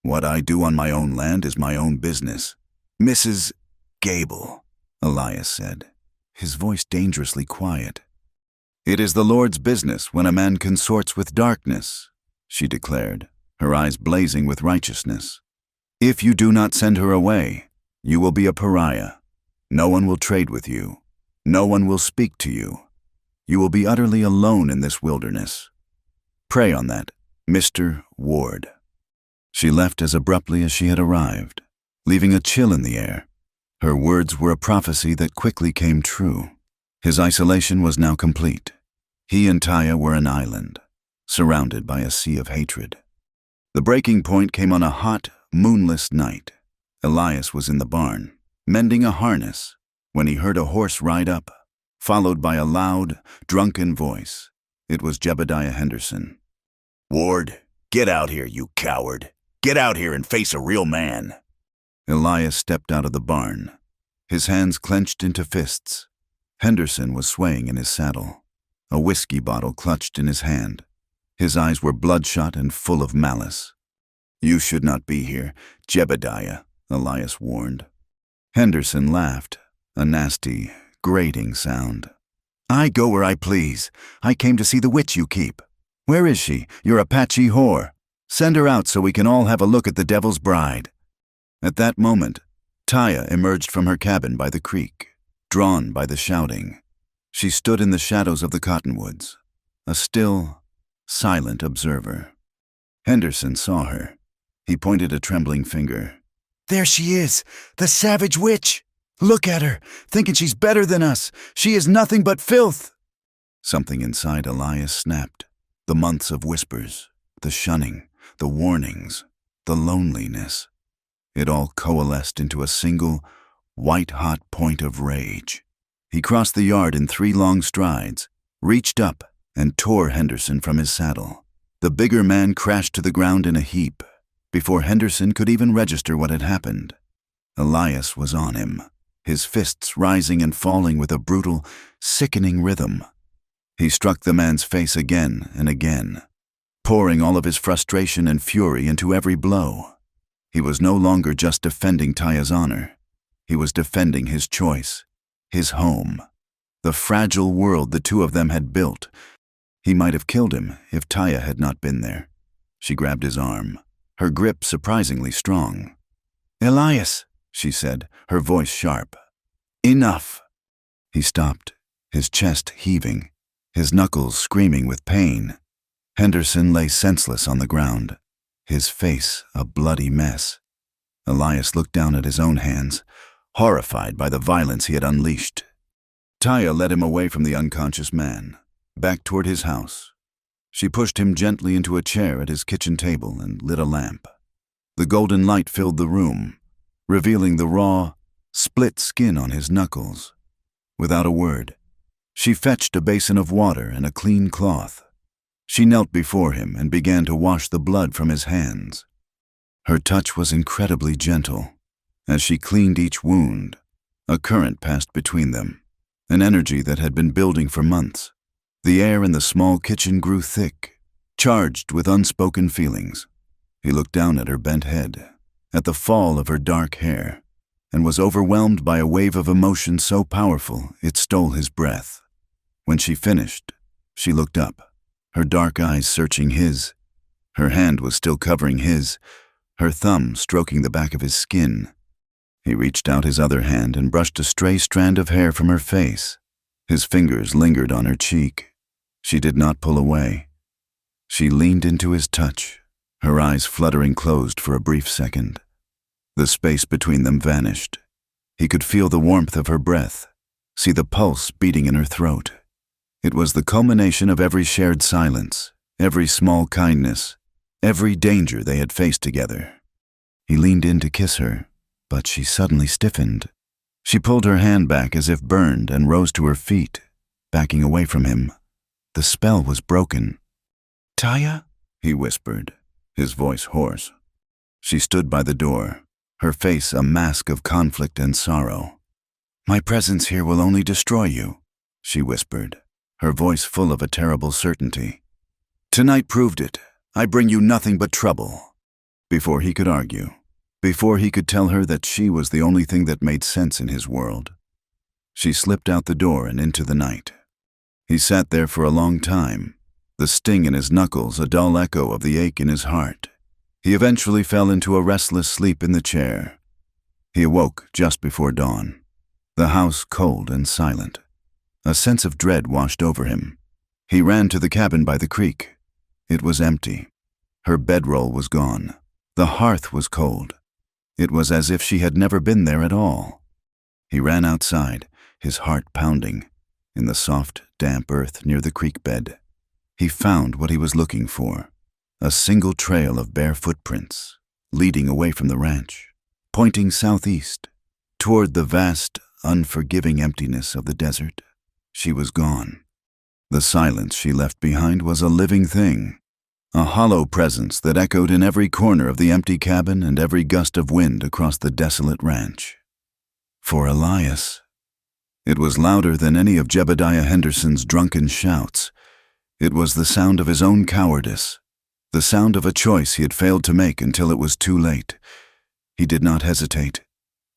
What I do on my own land is my own business." "Mrs. Gable," Elias said, his voice dangerously quiet. "It is the Lord's business when a man consorts with darkness," she declared, her eyes blazing with righteousness. "If you do not send her away, you will be a pariah. No one will trade with you. No one will speak to you. You will be utterly alone in this wilderness. Pray on that, Mr. Ward." She left as abruptly as she had arrived, leaving a chill in the air. Her words were a prophecy that quickly came true. His isolation was now complete. He and Taya were an island, surrounded by a sea of hatred. The breaking point came on a hot, moonless night. Elias was in the barn, mending a harness, when he heard a horse ride up, followed by a loud, drunken voice. It was Jebediah Henderson. "Ward, get out here, you coward. Get out here and face a real man." Elias stepped out of the barn, his hands clenched into fists. Henderson was swaying in his saddle, a whiskey bottle clutched in his hand. His eyes were bloodshot and full of malice. "You should not be here, Jebediah," Elias warned. Henderson laughed, a nasty, grating sound. "I go where I please. I came to see the witch you keep. Where is she, your Apache whore? Send her out so we can all have a look at the devil's bride." At that moment, Taya emerged from her cabin by the creek, drawn by the shouting. She stood in the shadows of the cottonwoods, a still, silent observer. Henderson saw her. He pointed a trembling finger. "There she is, the savage witch! Look at her, thinking she's better than us. She is nothing but filth." Something inside Elias snapped. The months of whispers, the shunning, the warnings, the loneliness. It all coalesced into a single, white-hot point of rage. He crossed the yard in 3 long strides, reached up, and tore Henderson from his saddle. The bigger man crashed to the ground in a heap, before Henderson could even register what had happened. Elias was on him, his fists rising and falling with a brutal, sickening rhythm. He struck the man's face again and again. pouring all of his frustration and fury into every blow. He was no longer just defending Taya's honor. He was defending his choice, his home, the fragile world the two of them had built. He might have killed him if Taya had not been there. She grabbed his arm, her grip surprisingly strong. "Elias," she said, her voice sharp. "Enough." He stopped, his chest heaving, his knuckles screaming with pain. Henderson lay senseless on the ground, his face a bloody mess. Elias looked down at his own hands, horrified by the violence he had unleashed. Taya led him away from the unconscious man, back toward his house. She pushed him gently into a chair at his kitchen table and lit a lamp. The golden light filled the room, revealing the raw, split skin on his knuckles. Without a word, she fetched a basin of water and a clean cloth. She knelt before him and began to wash the blood from his hands. Her touch was incredibly gentle. As she cleaned each wound, a current passed between them, an energy that had been building for months. The air in the small kitchen grew thick, charged with unspoken feelings. He looked down at her bent head, at the fall of her dark hair, and was overwhelmed by a wave of emotion so powerful it stole his breath. When she finished, she looked up, her dark eyes searching his. Her hand was still covering his, her thumb stroking the back of his skin. He reached out his other hand and brushed a stray strand of hair from her face. His fingers lingered on her cheek. She did not pull away. She leaned into his touch, her eyes fluttering closed for a brief second. The space between them vanished. He could feel the warmth of her breath, see the pulse beating in her throat. It was the culmination of every shared silence, every small kindness, every danger they had faced together. He leaned in to kiss her, but she suddenly stiffened. She pulled her hand back as if burned and rose to her feet, backing away from him. The spell was broken. "Taya?" he whispered, his voice hoarse. She stood by the door, her face a mask of conflict and sorrow. "My presence here will only destroy you," she whispered, her voice full of a terrible certainty. "Tonight proved it. I bring you nothing but trouble." Before he could argue, before he could tell her that she was the only thing that made sense in his world, she slipped out the door and into the night. He sat there for a long time, the sting in his knuckles a dull echo of the ache in his heart. He eventually fell into a restless sleep in the chair. He awoke just before dawn, the house cold and silent. A sense of dread washed over him. He ran to the cabin by the creek. It was empty. Her bedroll was gone. The hearth was cold. It was as if she had never been there at all. He ran outside, his heart pounding, in the soft, damp earth near the creek bed. He found what he was looking for, a single trail of bare footprints, leading away from the ranch, pointing southeast, toward the vast, unforgiving emptiness of the desert. She was gone. The silence she left behind was a living thing, a hollow presence that echoed in every corner of the empty cabin and every gust of wind across the desolate ranch. For Elias, it was louder than any of Jebediah Henderson's drunken shouts. It was the sound of his own cowardice, the sound of a choice he had failed to make until it was too late. He did not hesitate.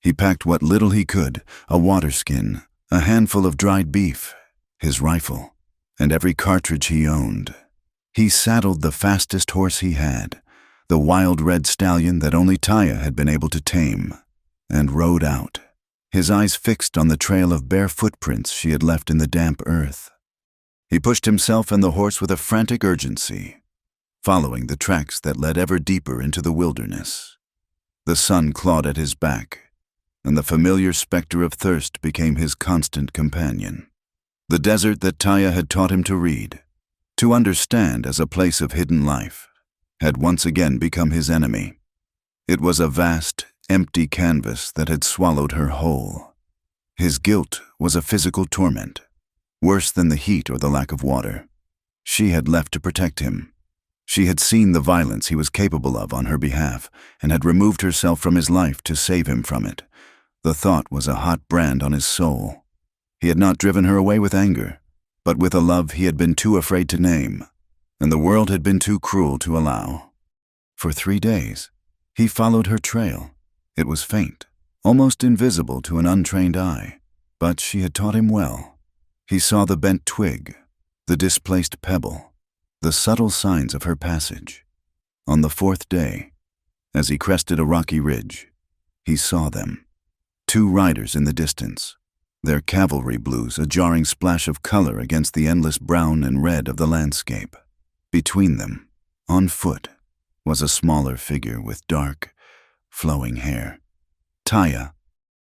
He packed what little he could, a water skin, a handful of dried beef, his rifle, and every cartridge he owned. He saddled the fastest horse he had, the wild red stallion that only Taya had been able to tame, and rode out, his eyes fixed on the trail of bare footprints she had left in the damp earth. He pushed himself and the horse with a frantic urgency, following the tracks that led ever deeper into the wilderness. The sun clawed at his back, and the familiar specter of thirst became his constant companion. The desert that Taya had taught him to read, to understand as a place of hidden life, had once again become his enemy. It was a vast, empty canvas that had swallowed her whole. His guilt was a physical torment, worse than the heat or the lack of water. She had left to protect him. She had seen the violence he was capable of on her behalf and had removed herself from his life to save him from it. The thought was a hot brand on his soul. He had not driven her away with anger, but with a love he had been too afraid to name, and the world had been too cruel to allow. For 3 days, he followed her trail. It was faint, almost invisible to an untrained eye, but she had taught him well. He saw the bent twig, the displaced pebble, the subtle signs of her passage. On the 4th day, as he crested a rocky ridge, he saw them. 2 riders in the distance, their cavalry blues a jarring splash of color against the endless brown and red of the landscape. Between them, on foot, was a smaller figure with dark, flowing hair. Taya.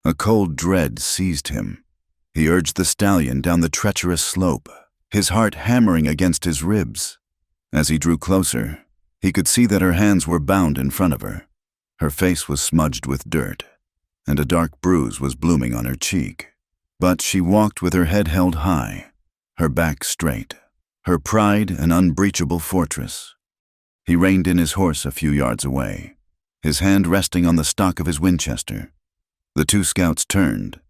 A cold dread seized him. He urged the stallion down the treacherous slope, his heart hammering against his ribs. As he drew closer, he could see that her hands were bound in front of her. Her face was smudged with dirt, and a dark bruise was blooming on her cheek. But she walked with her head held high, her back straight, her pride an unbreachable fortress. He reined in his horse a few yards away, his hand resting on the stock of his Winchester. The 2 scouts turned,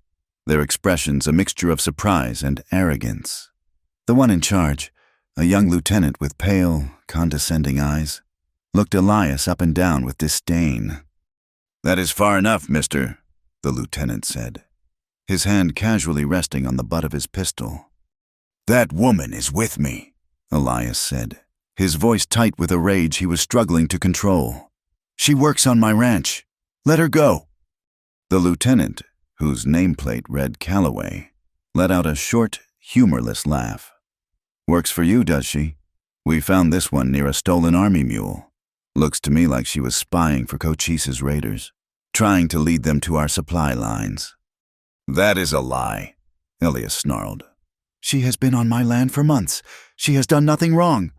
their expressions a mixture of surprise and arrogance. The one in charge, a young lieutenant with pale, condescending eyes, looked Elias up and down with disdain. "That is far enough, mister," the lieutenant said, his hand casually resting on the butt of his pistol. "That woman is with me," Elias said, his voice tight with a rage he was struggling to control. "She works on my ranch. Let her go." The lieutenant, whose nameplate read Calloway, let out a short, humorless laugh. "Works for you, does she? We found this one near a stolen army mule. Looks to me like she was spying for Cochise's raiders, trying to lead them to our supply lines." "That is a lie," Elias snarled. "She has been on my land for months. She has done nothing wrong."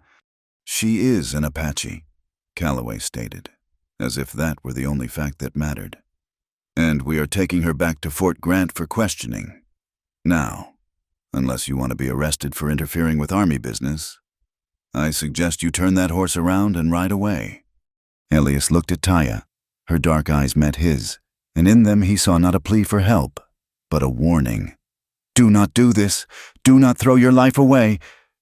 "She is an Apache," Calloway stated, as if that were the only fact that mattered. "And we are taking her back to Fort Grant for questioning. Now, unless you want to be arrested for interfering with army business, I suggest you turn that horse around and ride away." Elias looked at Taya. Her dark eyes met his, and in them he saw not a plea for help, but a warning. "Do not do this. Do not throw your life away."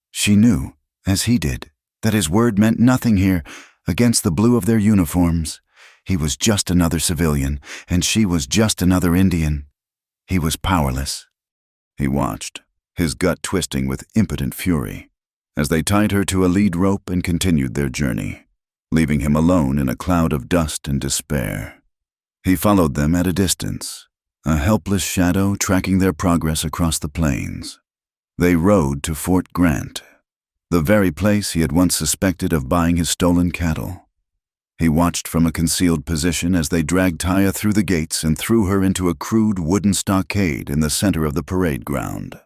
She knew, as he did, that his word meant nothing here, against the blue of their uniforms. He was just another civilian, and she was just another Indian. He was powerless. He watched, his gut twisting with impotent fury, as they tied her to a lead rope and continued their journey, leaving him alone in a cloud of dust and despair. He followed them at a distance, a helpless shadow tracking their progress across the plains. They rode to Fort Grant, the very place he had once suspected of buying his stolen cattle. He watched from a concealed position as they dragged Taya through the gates and threw her into a crude wooden stockade in the center of the parade ground.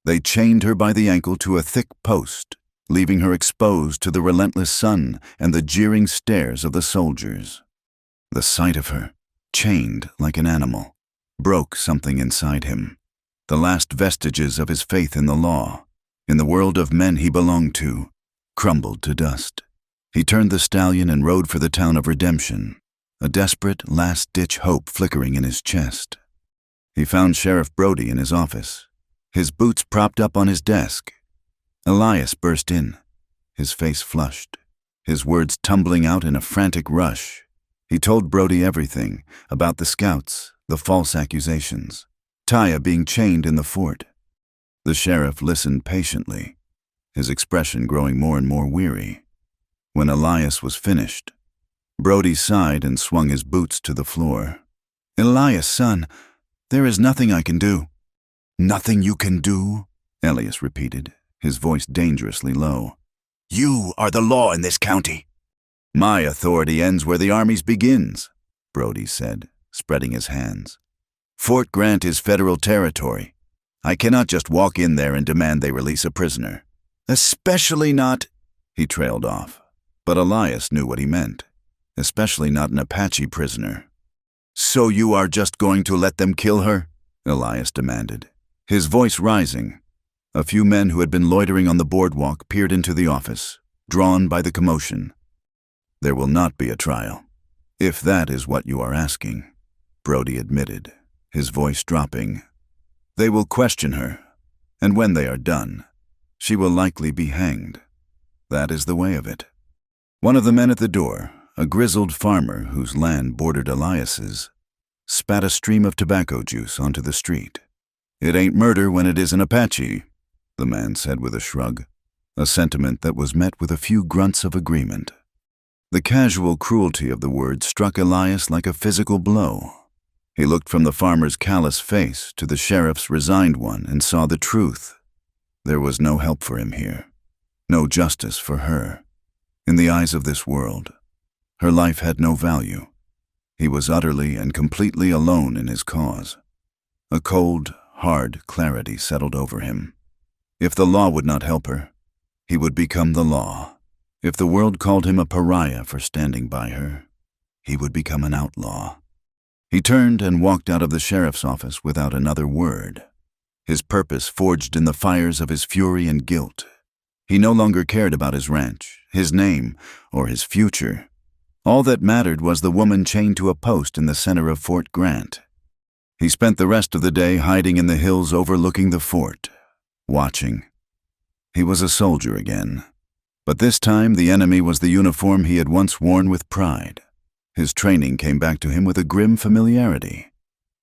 They chained her by the ankle to a thick post, leaving her exposed to the relentless sun and the jeering stares of the soldiers. The sight of her, chained like an animal, broke something inside him. The last vestiges of his faith in the law, in the world of men he belonged to, crumbled to dust. He turned the stallion and rode for the town of Redemption, a desperate, last-ditch hope flickering in his chest. He found Sheriff Brody in his office, his boots propped up on his desk. Elias burst in, his face flushed, his words tumbling out in a frantic rush. He told Brody everything about the scouts, the false accusations, Taya being chained in the fort. The sheriff listened patiently, his expression growing more and more weary. When Elias was finished, Brody sighed and swung his boots to the floor. "Elias, son, there is nothing I can do." "Nothing you can do?" Elias repeated, his voice dangerously low. "You are the law in this county." "My authority ends where the Army's begins," Brody said, spreading his hands. "Fort Grant is federal territory. I cannot just walk in there and demand they release a prisoner. Especially not—" He trailed off. But Elias knew what he meant, especially not an Apache prisoner. "So you are just going to let them kill her?" Elias demanded, his voice rising. A few men who had been loitering on the boardwalk peered into the office, drawn by the commotion. "There will not be a trial, if that is what you are asking," Brody admitted, his voice dropping. "They will question her, and when they are done, she will likely be hanged." That is the way of it. One of the men at the door, a grizzled farmer whose land bordered Elias's, spat a stream of tobacco juice onto the street. "It ain't murder when it is an Apache," the man said with a shrug, a sentiment that was met with a few grunts of agreement. The casual cruelty of the word struck Elias like a physical blow. He looked from the farmer's callous face to the sheriff's resigned one and saw the truth. There was no help for him here, no justice for her. In the eyes of this world, her life had no value. He was utterly and completely alone in his cause. A cold, hard clarity settled over him. If the law would not help her, he would become the law. If the world called him a pariah for standing by her, he would become an outlaw. He turned and walked out of the sheriff's office without another word, his purpose forged in the fires of his fury and guilt. He no longer cared about his ranch, his name, or his future. All that mattered was the woman chained to a post in the center of Fort Grant. He spent the rest of the day hiding in the hills overlooking the fort, watching. He was a soldier again, but this time the enemy was the uniform he had once worn with pride. His training came back to him with a grim familiarity.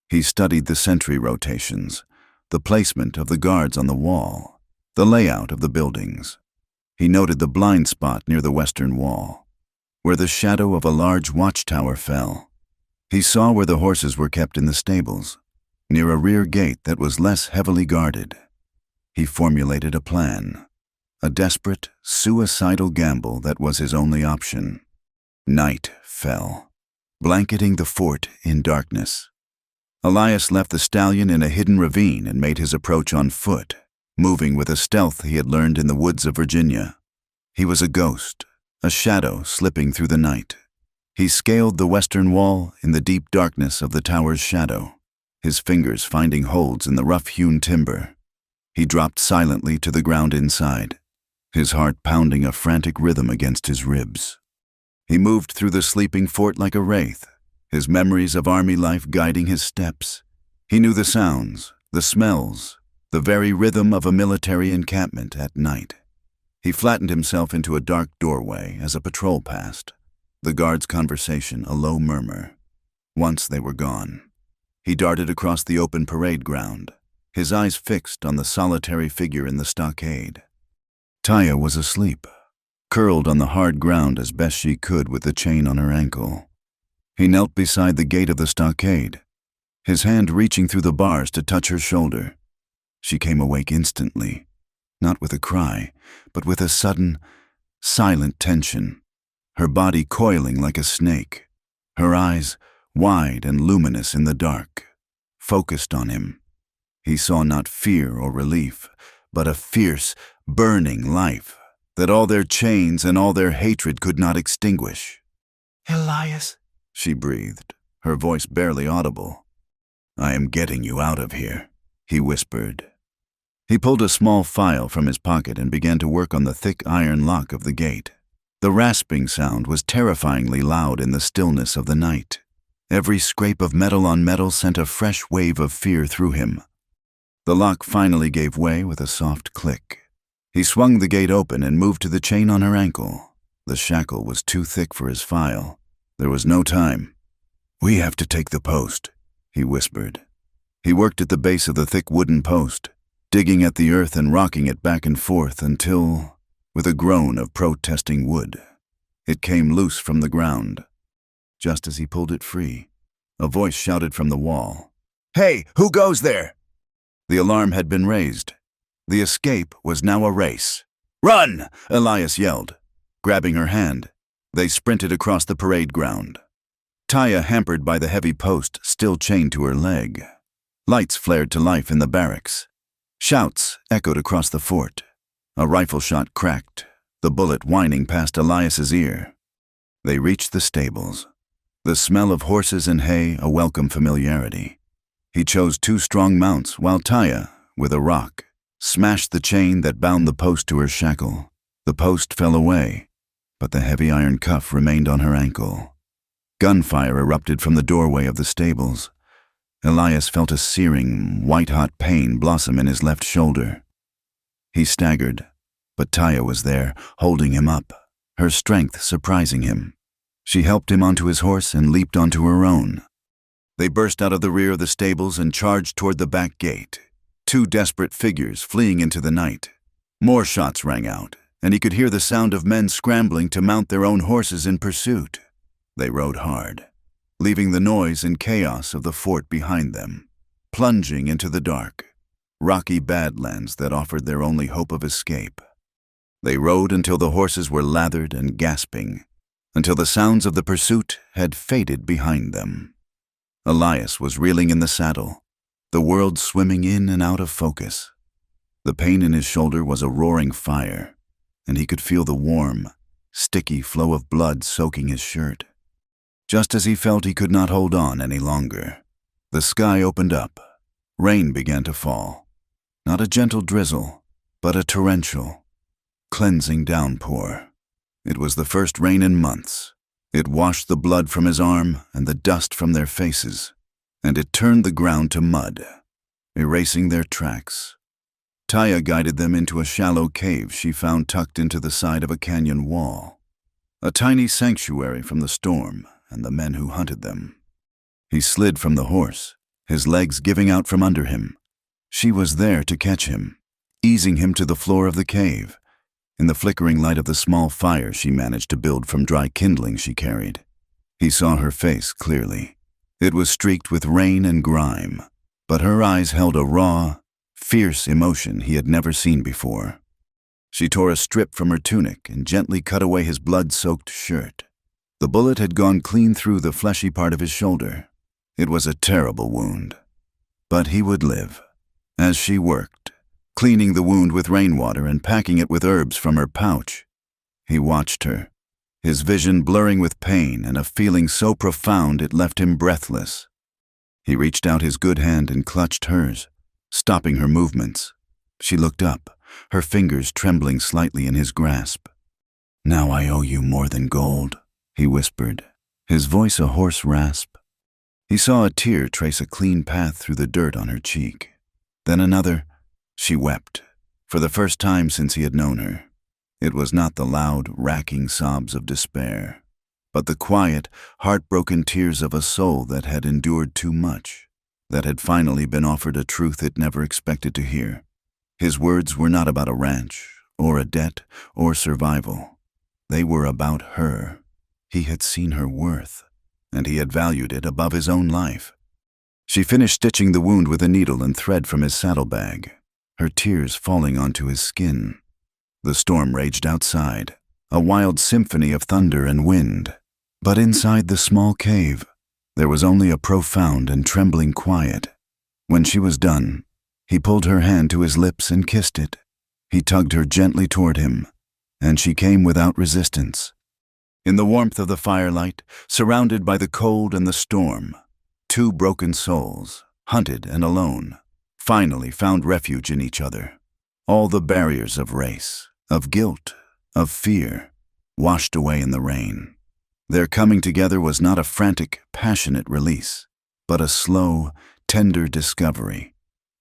He studied the sentry rotations, the placement of the guards on the wall, the layout of the buildings. He noted the blind spot near the western wall, where the shadow of a large watchtower fell. He saw where the horses were kept in the stables, near a rear gate that was less heavily guarded. He formulated a plan, a desperate, suicidal gamble that was his only option. Night fell, blanketing the fort in darkness. Elias left the stallion in a hidden ravine and made his approach on foot, moving with a stealth he had learned in the woods of Virginia. He was a ghost, a shadow slipping through the night. He scaled the western wall in the deep darkness of the tower's shadow, his fingers finding holds in the rough-hewn timber. He dropped silently to the ground inside, his heart pounding a frantic rhythm against his ribs. He moved through the sleeping fort like a wraith, his memories of army life guiding his steps. He knew the sounds, the smells, the very rhythm of a military encampment at night. He flattened himself into a dark doorway as a patrol passed, the guard's conversation a low murmur. Once they were gone, he darted across the open parade ground, his eyes fixed on the solitary figure in the stockade. Taya was asleep, curled on the hard ground as best she could with the chain on her ankle. He knelt beside the gate of the stockade, his hand reaching through the bars to touch her shoulder. She came awake instantly, not with a cry, but with a sudden, silent tension, her body coiling like a snake, her eyes wide and luminous in the dark, focused on him. He saw not fear or relief, but a fierce, burning life that all their chains and all their hatred could not extinguish. "Elias," she breathed, her voice barely audible. "I am getting you out of here," he whispered. He pulled a small file from his pocket and began to work on the thick iron lock of the gate. The rasping sound was terrifyingly loud in the stillness of the night. Every scrape of metal on metal sent a fresh wave of fear through him. The lock finally gave way with a soft click. He swung the gate open and moved to the chain on her ankle. The shackle was too thick for his file. There was no time. "We have to take the post," he whispered. He worked at the base of the thick wooden post, digging at the earth and rocking it back and forth until, with a groan of protesting wood, it came loose from the ground. Just as he pulled it free, a voice shouted from the wall, "Hey, who goes there?" The alarm had been raised. The escape was now a race. "Run!" Elias yelled, grabbing her hand. They sprinted across the parade ground. Taya hampered by the heavy post still chained to her leg. Lights flared to life in the barracks. Shouts echoed across the fort. A rifle shot cracked, the bullet whining past Elias's ear. They reached the stables, the smell of horses and hay a welcome familiarity. He chose 2 strong mounts while Taya, with a rock, smashed the chain that bound the post to her shackle. The post fell away, but the heavy iron cuff remained on her ankle. Gunfire erupted from the doorway of the stables. Elias felt a searing, white-hot pain blossom in his left shoulder. He staggered, But Taya was there, holding him up, her strength surprising him. She helped him onto his horse and leaped onto her own. They burst out of the rear of the stables and charged toward the back gate, two desperate figures fleeing into the night. More shots rang out, and he could hear the sound of men scrambling to mount their own horses in pursuit. They rode hard, leaving the noise and chaos of the fort behind them, plunging into the dark, rocky badlands that offered their only hope of escape. They rode until the horses were lathered and gasping, until the sounds of the pursuit had faded behind them. Elias was reeling in the saddle, the world swimming in and out of focus. The pain in his shoulder was a roaring fire, and he could feel the warm, sticky flow of blood soaking his shirt. Just as he felt he could not hold on any longer, the sky opened up. Rain began to fall. Not a gentle drizzle, but a torrential, cleansing downpour. It was the first rain in months. It washed the blood from his arm and the dust from their faces, and it turned the ground to mud, erasing their tracks. Taya guided them into a shallow cave she found tucked into the side of a canyon wall, a tiny sanctuary from the storm and the men who hunted them. He slid from the horse, his legs giving out from under him. She was there to catch him, easing him to the floor of the cave. In the flickering light of the small fire she managed to build from dry kindling she carried, he saw her face clearly. It was streaked with rain and grime, but her eyes held a raw, fierce emotion he had never seen before. She tore a strip from her tunic and gently cut away his blood-soaked shirt. The bullet had gone clean through the fleshy part of his shoulder. It was a terrible wound, but he would live. As she worked, cleaning the wound with rainwater and packing it with herbs from her pouch, he watched her, his vision blurring with pain and a feeling so profound it left him breathless. He reached out his good hand and clutched hers, stopping her movements. She looked up, her fingers trembling slightly in his grasp. "Now I owe you more than gold," he whispered, his voice a hoarse rasp. He saw a tear trace a clean path through the dirt on her cheek. Then another. She wept, for the first time since he had known her. It was not the loud, racking sobs of despair, but the quiet, heartbroken tears of a soul that had endured too much, that had finally been offered a truth it never expected to hear. His words were not about a ranch, or a debt, or survival. They were about her. He had seen her worth, and he had valued it above his own life. She finished stitching the wound with a needle and thread from his saddlebag, her tears falling onto his skin. The storm raged outside, a wild symphony of thunder and wind. But inside the small cave, there was only a profound and trembling quiet. When she was done, he pulled her hand to his lips and kissed it. He tugged her gently toward him, and she came without resistance. In the warmth of the firelight, surrounded by the cold and the storm, two broken souls, hunted and alone, finally found refuge in each other. All the barriers of race, of guilt, of fear, washed away in the rain. Their coming together was not a frantic, passionate release, but a slow, tender discovery,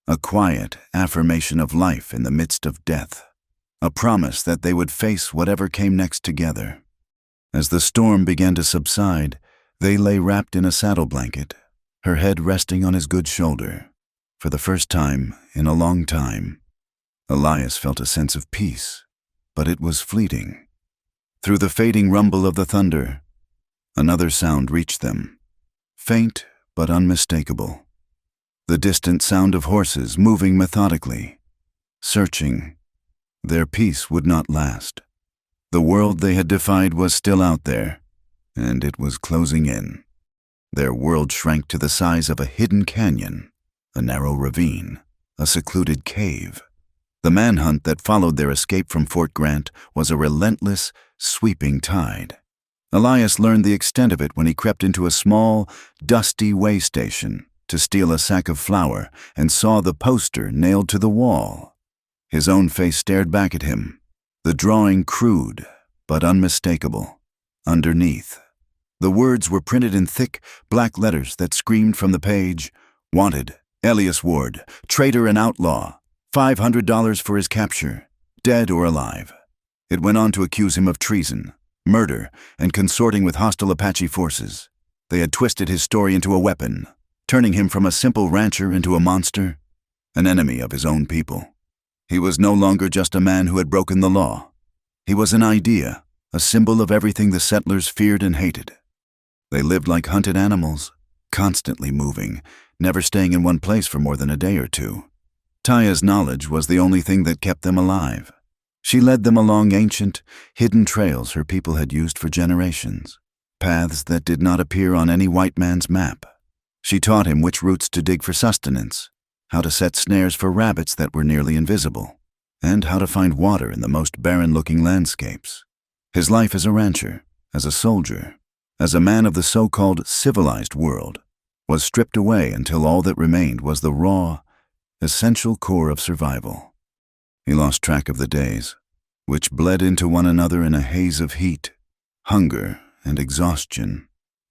a quiet affirmation of life in the midst of death, a promise that they would face whatever came next together. As the storm began to subside, they lay wrapped in a saddle blanket, her head resting on his good shoulder. For the first time in a long time, Elias felt a sense of peace, but it was fleeting. Through the fading rumble of the thunder, another sound reached them, faint but unmistakable. The distant sound of horses moving methodically, searching. Their peace would not last. The world they had defied was still out there, and it was closing in. Their world shrank to the size of a hidden canyon, a narrow ravine, a secluded cave. The manhunt that followed their escape from Fort Grant was a relentless, sweeping tide. Elias learned the extent of it when he crept into a small, dusty way station to steal a sack of flour and saw the poster nailed to the wall. His own face stared back at him, the drawing crude but unmistakable. Underneath, the words were printed in thick, black letters that screamed from the page, "Wanted, Elias Ward, traitor and outlaw, $500 for his capture, dead or alive. It went on to accuse him of treason, murder, and consorting with hostile Apache forces. They had twisted his story into a weapon, turning him from a simple rancher into a monster, an enemy of his own people. He was no longer just a man who had broken the law. He was an idea, a symbol of everything the settlers feared and hated. They lived like hunted animals, constantly moving, never staying in one place for more than a day or two. Taya's knowledge was the only thing that kept them alive. She led them along ancient, hidden trails her people had used for generations, paths that did not appear on any white man's map. She taught him which routes to dig for sustenance, how to set snares for rabbits that were nearly invisible, and how to find water in the most barren-looking landscapes. His life as a rancher, as a soldier, as a man of the so-called civilized world, was stripped away until all that remained was the raw, essential core of survival. He lost track of the days, which bled into one another in a haze of heat, hunger, and exhaustion.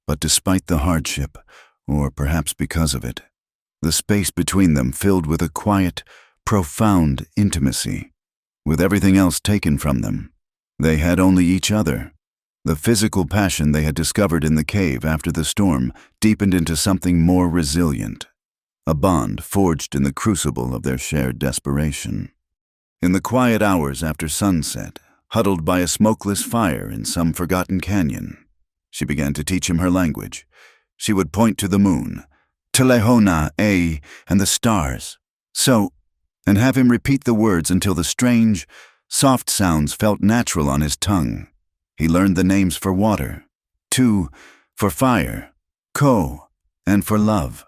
But despite the hardship, or perhaps because of it, the space between them filled with a quiet, profound intimacy. With everything else taken from them, they had only each other. The physical passion they had discovered in the cave after the storm deepened into something more resilient, a bond forged in the crucible of their shared desperation. In the quiet hours after sunset, huddled by a smokeless fire in some forgotten canyon, she began to teach him her language. She would point to the moon, Telehona, and the stars. So, and have him repeat the words until the strange, soft sounds felt natural on his tongue. He learned the names for water, Tu for fire, Ko, and for love.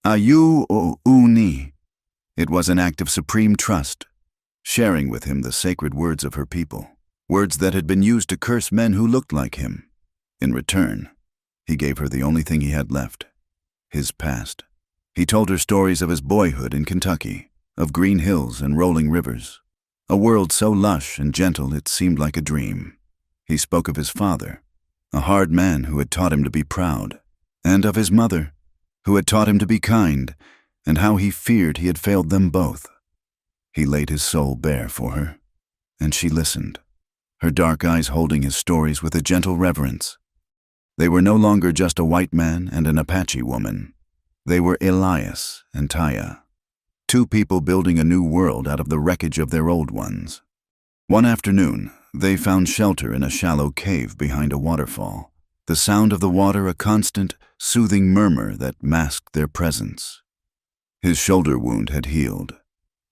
Ayu o Uni. It was an act of supreme trust, sharing with him the sacred words of her people, words that had been used to curse men who looked like him. In return, he gave her the only thing he had left, his past. He told her stories of his boyhood in Kentucky, of green hills and rolling rivers, a world so lush and gentle it seemed like a dream. He spoke of his father, a hard man who had taught him to be proud, and of his mother, who had taught him to be kind, and how he feared he had failed them both. He laid his soul bare for her, and she listened, her dark eyes holding his stories with a gentle reverence. They were no longer just a white man and an Apache woman. They were Elias and Taya, two people building a new world out of the wreckage of their old ones. One afternoon, they found shelter in a shallow cave behind a waterfall, the sound of the water a constant, soothing murmur that masked their presence. His shoulder wound had healed,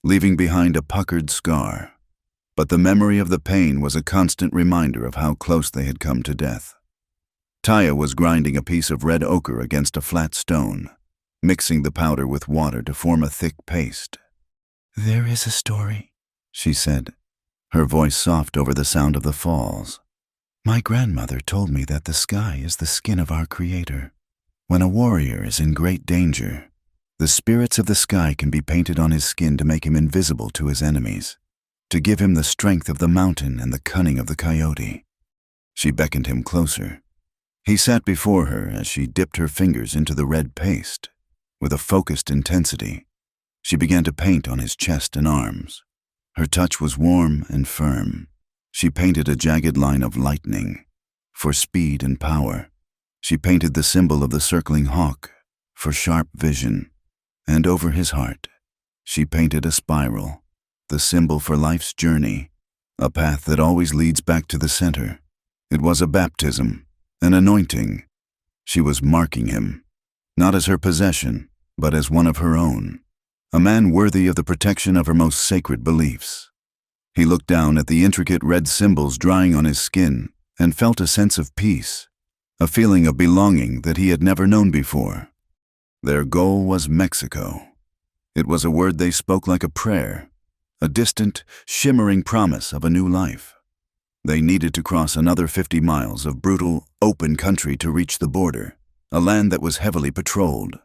leaving behind a puckered scar, but the memory of the pain was a constant reminder of how close they had come to death. Taya was grinding a piece of red ochre against a flat stone, mixing the powder with water to form a thick paste. "There is a story," she said, her voice soft over the sound of the falls. "My grandmother told me that the sky is the skin of our Creator. When a warrior is in great danger, the spirits of the sky can be painted on his skin to make him invisible to his enemies, to give him the strength of the mountain and the cunning of the coyote." She beckoned him closer. He sat before her as she dipped her fingers into the red paste. With a focused intensity, she began to paint on his chest and arms. Her touch was warm and firm. She painted a jagged line of lightning, for speed and power. She painted the symbol of the circling hawk, for sharp vision. And over his heart, she painted a spiral, the symbol for life's journey, a path that always leads back to the center. It was a baptism, an anointing. She was marking him, not as her possession, but as one of her own, a man worthy of the protection of her most sacred beliefs. He looked down at the intricate red symbols drying on his skin and felt a sense of peace, a feeling of belonging that he had never known before. Their goal was Mexico. It was a word they spoke like a prayer, a distant, shimmering promise of a new life. They needed to cross another 50 miles of brutal, open country to reach the border, a land that was heavily patrolled.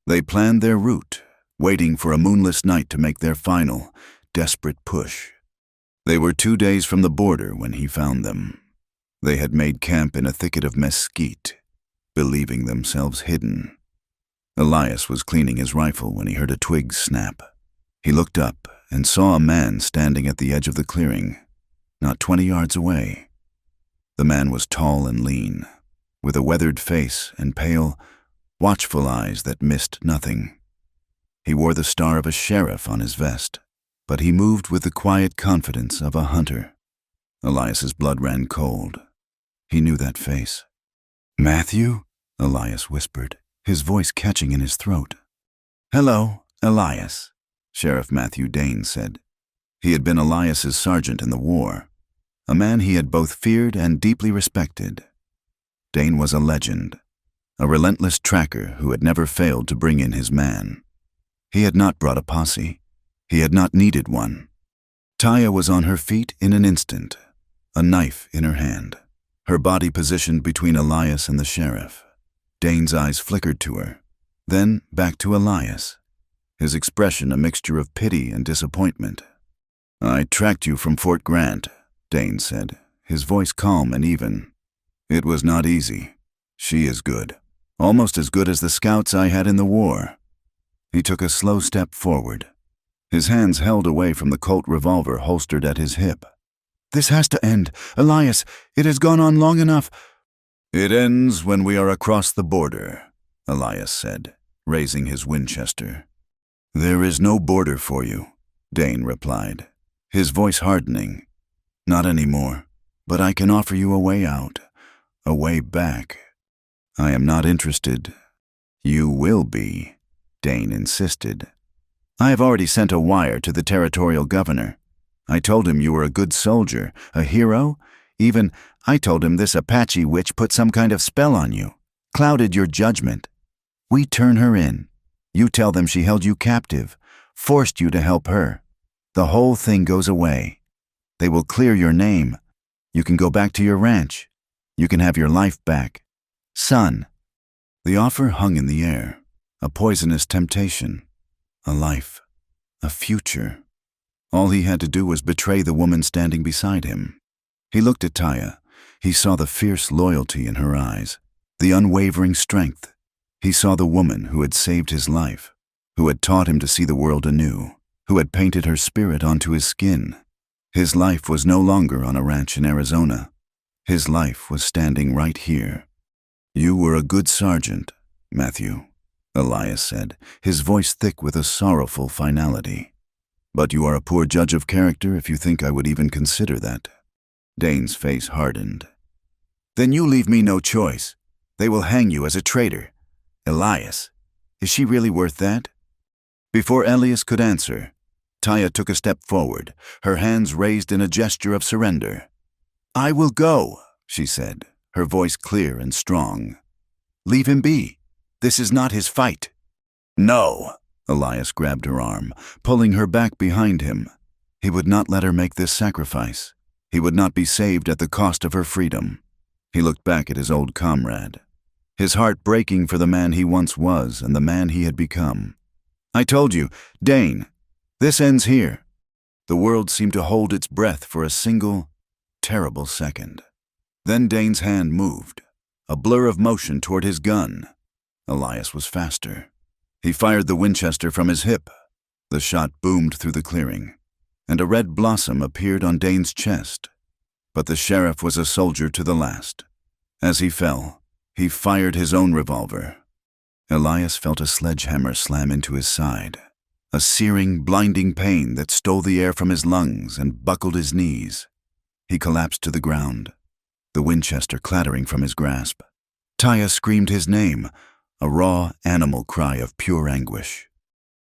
They planned their route, waiting for a moonless night to make their final, desperate push. They were 2 days from the border when he found them. They had made camp in a thicket of mesquite, believing themselves hidden. Elias was cleaning his rifle when he heard a twig snap. He looked up and saw a man standing at the edge of the clearing, not 20 yards away. The man was tall and lean, with a weathered face and pale, watchful eyes that missed nothing. He wore the star of a sheriff on his vest, but he moved with the quiet confidence of a hunter. Elias's blood ran cold. He knew that face. "Matthew?" Elias whispered, his voice catching in his throat. "Hello, Elias," Sheriff Matthew Dane said. He had been Elias's sergeant in the war, a man he had both feared and deeply respected. Dane was a legend, a relentless tracker who had never failed to bring in his man. He had not brought a posse. He had not needed one. Taya was on her feet in an instant, a knife in her hand, her body positioned between Elias and the sheriff. Dane's eyes flickered to her, then back to Elias, his expression a mixture of pity and disappointment. "I tracked you from Fort Grant," Dane said, his voice calm and even. "It was not easy. She is good, almost as good as the scouts I had in the war." He took a slow step forward, his hands held away from the Colt revolver holstered at his hip. "This has to end. Elias, it has gone on long enough." "It ends when we are across the border," Elias said, raising his Winchester. "There is no border for you," Dane replied, his voice hardening. "Not anymore, but I can offer you a way out, a way back." "I am not interested." "You will be," Dane insisted. "I have already sent a wire to the territorial governor. I told him you were a good soldier, a hero. Even, I told him this Apache witch put some kind of spell on you, clouded your judgment. We turn her in. You tell them she held you captive, forced you to help her. The whole thing goes away. They will clear your name. You can go back to your ranch. You can have your life back. Son." The offer hung in the air, a poisonous temptation, a life, a future. All he had to do was betray the woman standing beside him. He looked at Taya. He saw the fierce loyalty in her eyes, the unwavering strength. He saw the woman who had saved his life, who had taught him to see the world anew, who had painted her spirit onto his skin. His life was no longer on a ranch in Arizona. His life was standing right here. "You were a good sergeant, Matthew," Elias said, his voice thick with a sorrowful finality. "But you are a poor judge of character if you think I would even consider that." Dane's face hardened. "Then you leave me no choice. They will hang you as a traitor. Elias, is she really worth that?" Before Elias could answer, Taya took a step forward, her hands raised in a gesture of surrender. "I will go," she said, her voice clear and strong. "Leave him be. This is not his fight." "No." Elias grabbed her arm, pulling her back behind him. He would not let her make this sacrifice. He would not be saved at the cost of her freedom. He looked back at his old comrade, his heart breaking for the man he once was and the man he had become. "I told you, Dane, this ends here." The world seemed to hold its breath for a single, terrible second. Then Dane's hand moved, a blur of motion toward his gun. Elias was faster. He fired the Winchester from his hip. The shot boomed through the clearing, and a red blossom appeared on Dane's chest. But the sheriff was a soldier to the last. As he fell, he fired his own revolver. Elias felt a sledgehammer slam into his side, a searing, blinding pain that stole the air from his lungs and buckled his knees. He collapsed to the ground, the Winchester clattering from his grasp. Taya screamed his name, a raw, animal cry of pure anguish.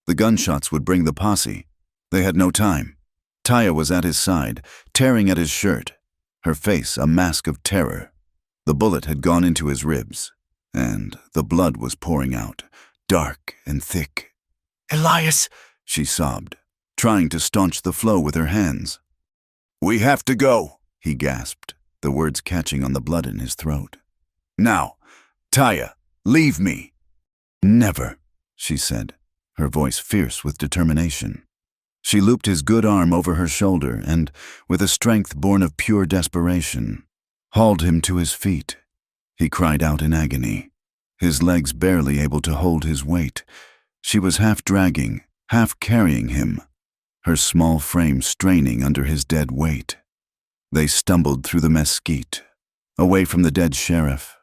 The gunshots would bring the posse. They had no time. Taya was at his side, tearing at his shirt, her face a mask of terror. The bullet had gone into his ribs, and the blood was pouring out, dark and thick. "Elias," she sobbed, trying to staunch the flow with her hands. "We have to go," he gasped, the words catching on the blood in his throat. "Now, Taya, leave me." "Never," she said, her voice fierce with determination. She looped his good arm over her shoulder and, with a strength born of pure desperation, hauled him to his feet. He cried out in agony, his legs barely able to hold his weight. She was half dragging, half carrying him. her small frame straining under his dead weight. They stumbled through the mesquite, away from the dead sheriff,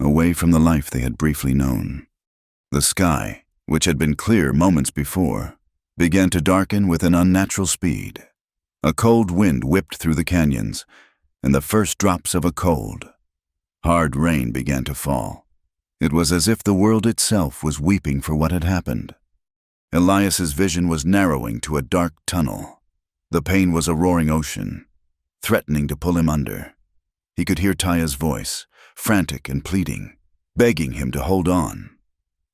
away from the life they had briefly known. The sky, which had been clear moments before, began to darken with an unnatural speed. A cold wind whipped through the canyons, and the first drops of a cold, hard rain began to fall. It was as if the world itself was weeping for what had happened. Elias's vision was narrowing to a dark tunnel. The pain was a roaring ocean, threatening to pull him under. He could hear Taya's voice, frantic and pleading, begging him to hold on.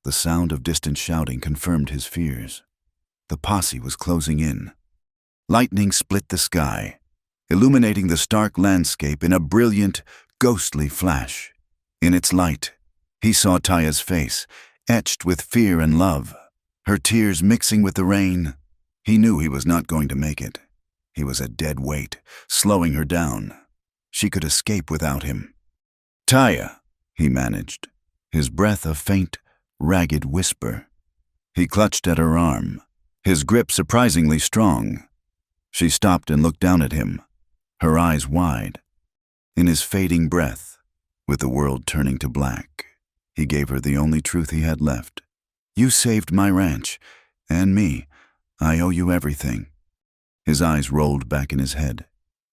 The sound of distant shouting confirmed his fears. The posse was closing in. Lightning split the sky, illuminating the stark landscape in a brilliant, ghostly flash. In its light, he saw Taya's face, etched with fear and love, her tears mixing with the rain. He knew he was not going to make it. He was a dead weight, slowing her down. She could escape without him. "Taya," he managed, his breath a faint, ragged whisper. He clutched at her arm, his grip surprisingly strong. She stopped and looked down at him, her eyes wide. In his fading breath, with the world turning to black, he gave her the only truth he had left. "You saved my ranch, and me. I owe you everything." His eyes rolled back in his head.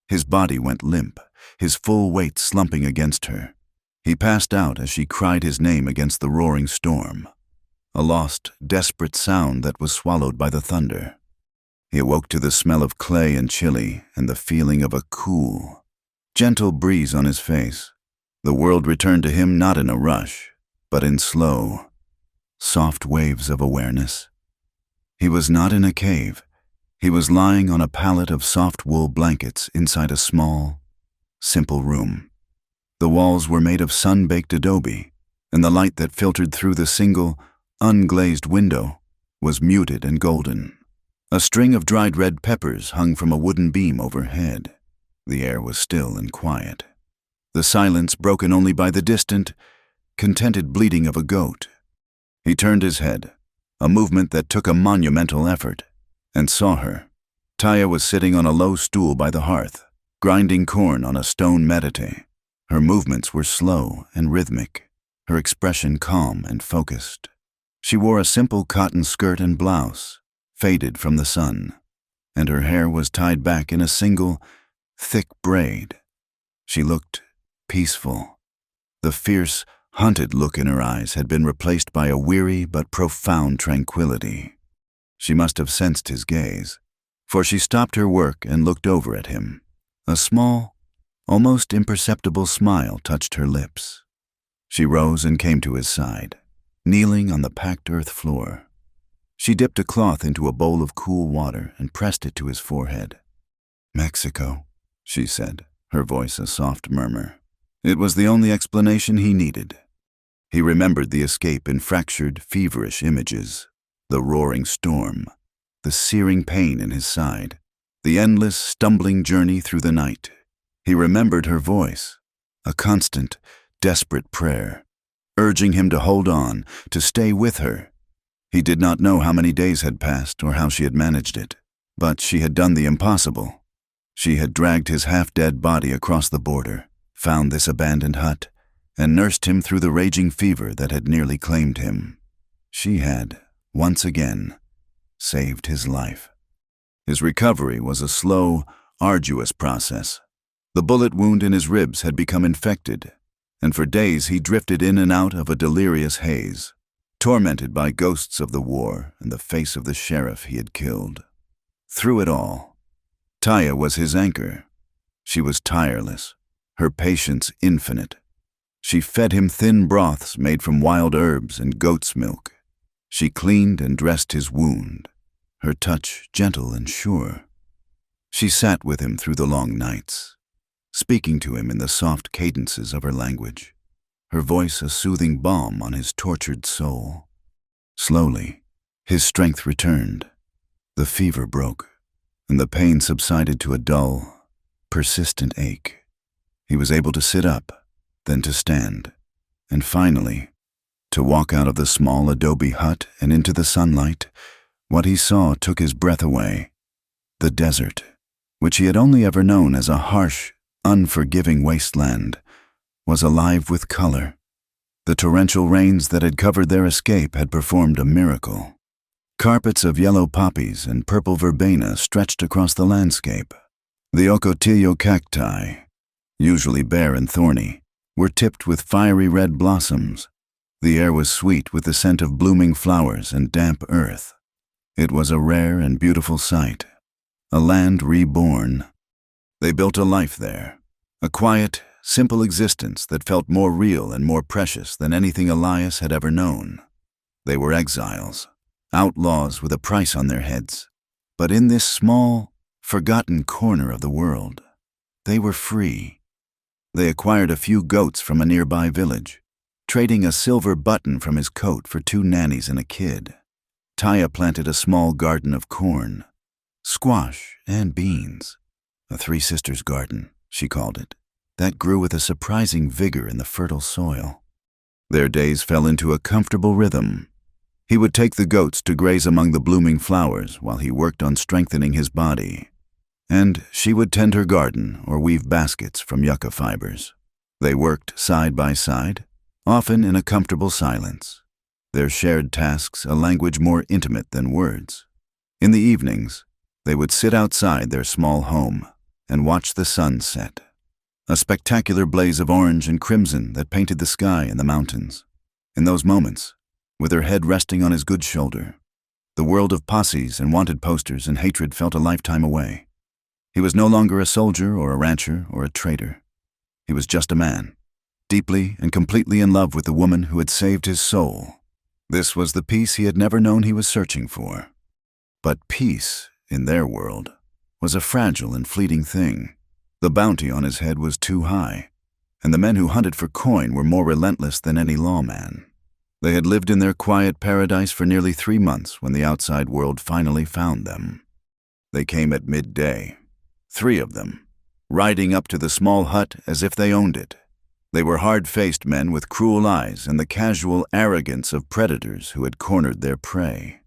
His body went limp, his full weight slumping against her. He passed out as she cried his name against the roaring storm, a lost, desperate sound that was swallowed by the thunder. He awoke to the smell of clay and chili and the feeling of a cool, gentle breeze on his face. The world returned to him not in a rush, but in slow, soft waves of awareness. He was not in a cave. He was lying on a pallet of soft wool blankets inside a small, simple room. The walls were made of sun-baked adobe, and the light that filtered through the single, unglazed window was muted and golden. A string of dried red peppers hung from a wooden beam overhead. The air was still and quiet, the silence broken only by the distant, contented bleating of a goat. He turned his head, a movement that took a monumental effort, and saw her. Taya was sitting on a low stool by the hearth, grinding corn on a stone medite. Her movements were slow and rhythmic, her expression calm and focused. She wore a simple cotton skirt and blouse, faded from the sun, and her hair was tied back in a single, thick braid. She looked peaceful. The fierce, hunted look in her eyes had been replaced by a weary but profound tranquility. She must have sensed his gaze, for she stopped her work and looked over at him. A small, almost imperceptible smile touched her lips. She rose and came to his side, kneeling on the packed earth floor. She dipped a cloth into a bowl of cool water and pressed it to his forehead. "Mexico," she said, her voice a soft murmur. It was the only explanation he needed. He remembered the escape in fractured, feverish images, the roaring storm, the searing pain in his side, the endless, stumbling journey through the night. He remembered her voice, a constant, desperate prayer, urging him to hold on, to stay with her. He did not know how many days had passed or how she had managed it, but she had done the impossible. She had dragged his half-dead body across the border, found this abandoned hut, and nursed him through the raging fever that had nearly claimed him. She had, once again, saved his life. His recovery was a slow, arduous process. The bullet wound in his ribs had become infected, and for days he drifted in and out of a delirious haze, tormented by ghosts of the war and the face of the sheriff he had killed. Through it all, Taya was his anchor. She was tireless, her patience infinite. She fed him thin broths made from wild herbs and goat's milk. She cleaned and dressed his wound, her touch gentle and sure. She sat with him through the long nights, speaking to him in the soft cadences of her language, her voice a soothing balm on his tortured soul. Slowly, his strength returned. The fever broke, and the pain subsided to a dull, persistent ache. He was able to sit up, then to stand, and finally, to walk out of the small adobe hut and into the sunlight. What he saw took his breath away. The desert, which he had only ever known as a harsh, unforgiving wasteland, was alive with color. The torrential rains that had covered their escape had performed a miracle. Carpets of yellow poppies and purple verbena stretched across the landscape. The ocotillo cacti, usually bare and thorny, were tipped with fiery red blossoms. The air was sweet with the scent of blooming flowers and damp earth. It was a rare and beautiful sight, a land reborn. They built a life there, a quiet, simple existence that felt more real and more precious than anything Elias had ever known. They were exiles, outlaws with a price on their heads. But in this small, forgotten corner of the world, they were free. They acquired a few goats from a nearby village, trading a silver button from his coat for 2 nannies and a kid. Taya planted a small garden of corn, squash, and beans. A 3 sisters garden, she called it, that grew with a surprising vigor in the fertile soil. Their days fell into a comfortable rhythm. He would take the goats to graze among the blooming flowers while he worked on strengthening his body, and she would tend her garden or weave baskets from yucca fibers. They worked side by side, often in a comfortable silence, their shared tasks a language more intimate than words. In the evenings, they would sit outside their small home and watch the sun set, a spectacular blaze of orange and crimson that painted the sky and the mountains. In those moments, with her head resting on his good shoulder, the world of posses and wanted posters and hatred felt a lifetime away. He was no longer a soldier or a rancher or a trader. He was just a man, deeply and completely in love with the woman who had saved his soul. This was the peace he had never known he was searching for. But peace, in their world, was a fragile and fleeting thing. The bounty on his head was too high, and the men who hunted for coin were more relentless than any lawman. They had lived in their quiet paradise for nearly 3 months when the outside world finally found them. They came at midday, 3 of them, riding up to the small hut as if they owned it. They were hard-faced men with cruel eyes and the casual arrogance of predators who had cornered their prey.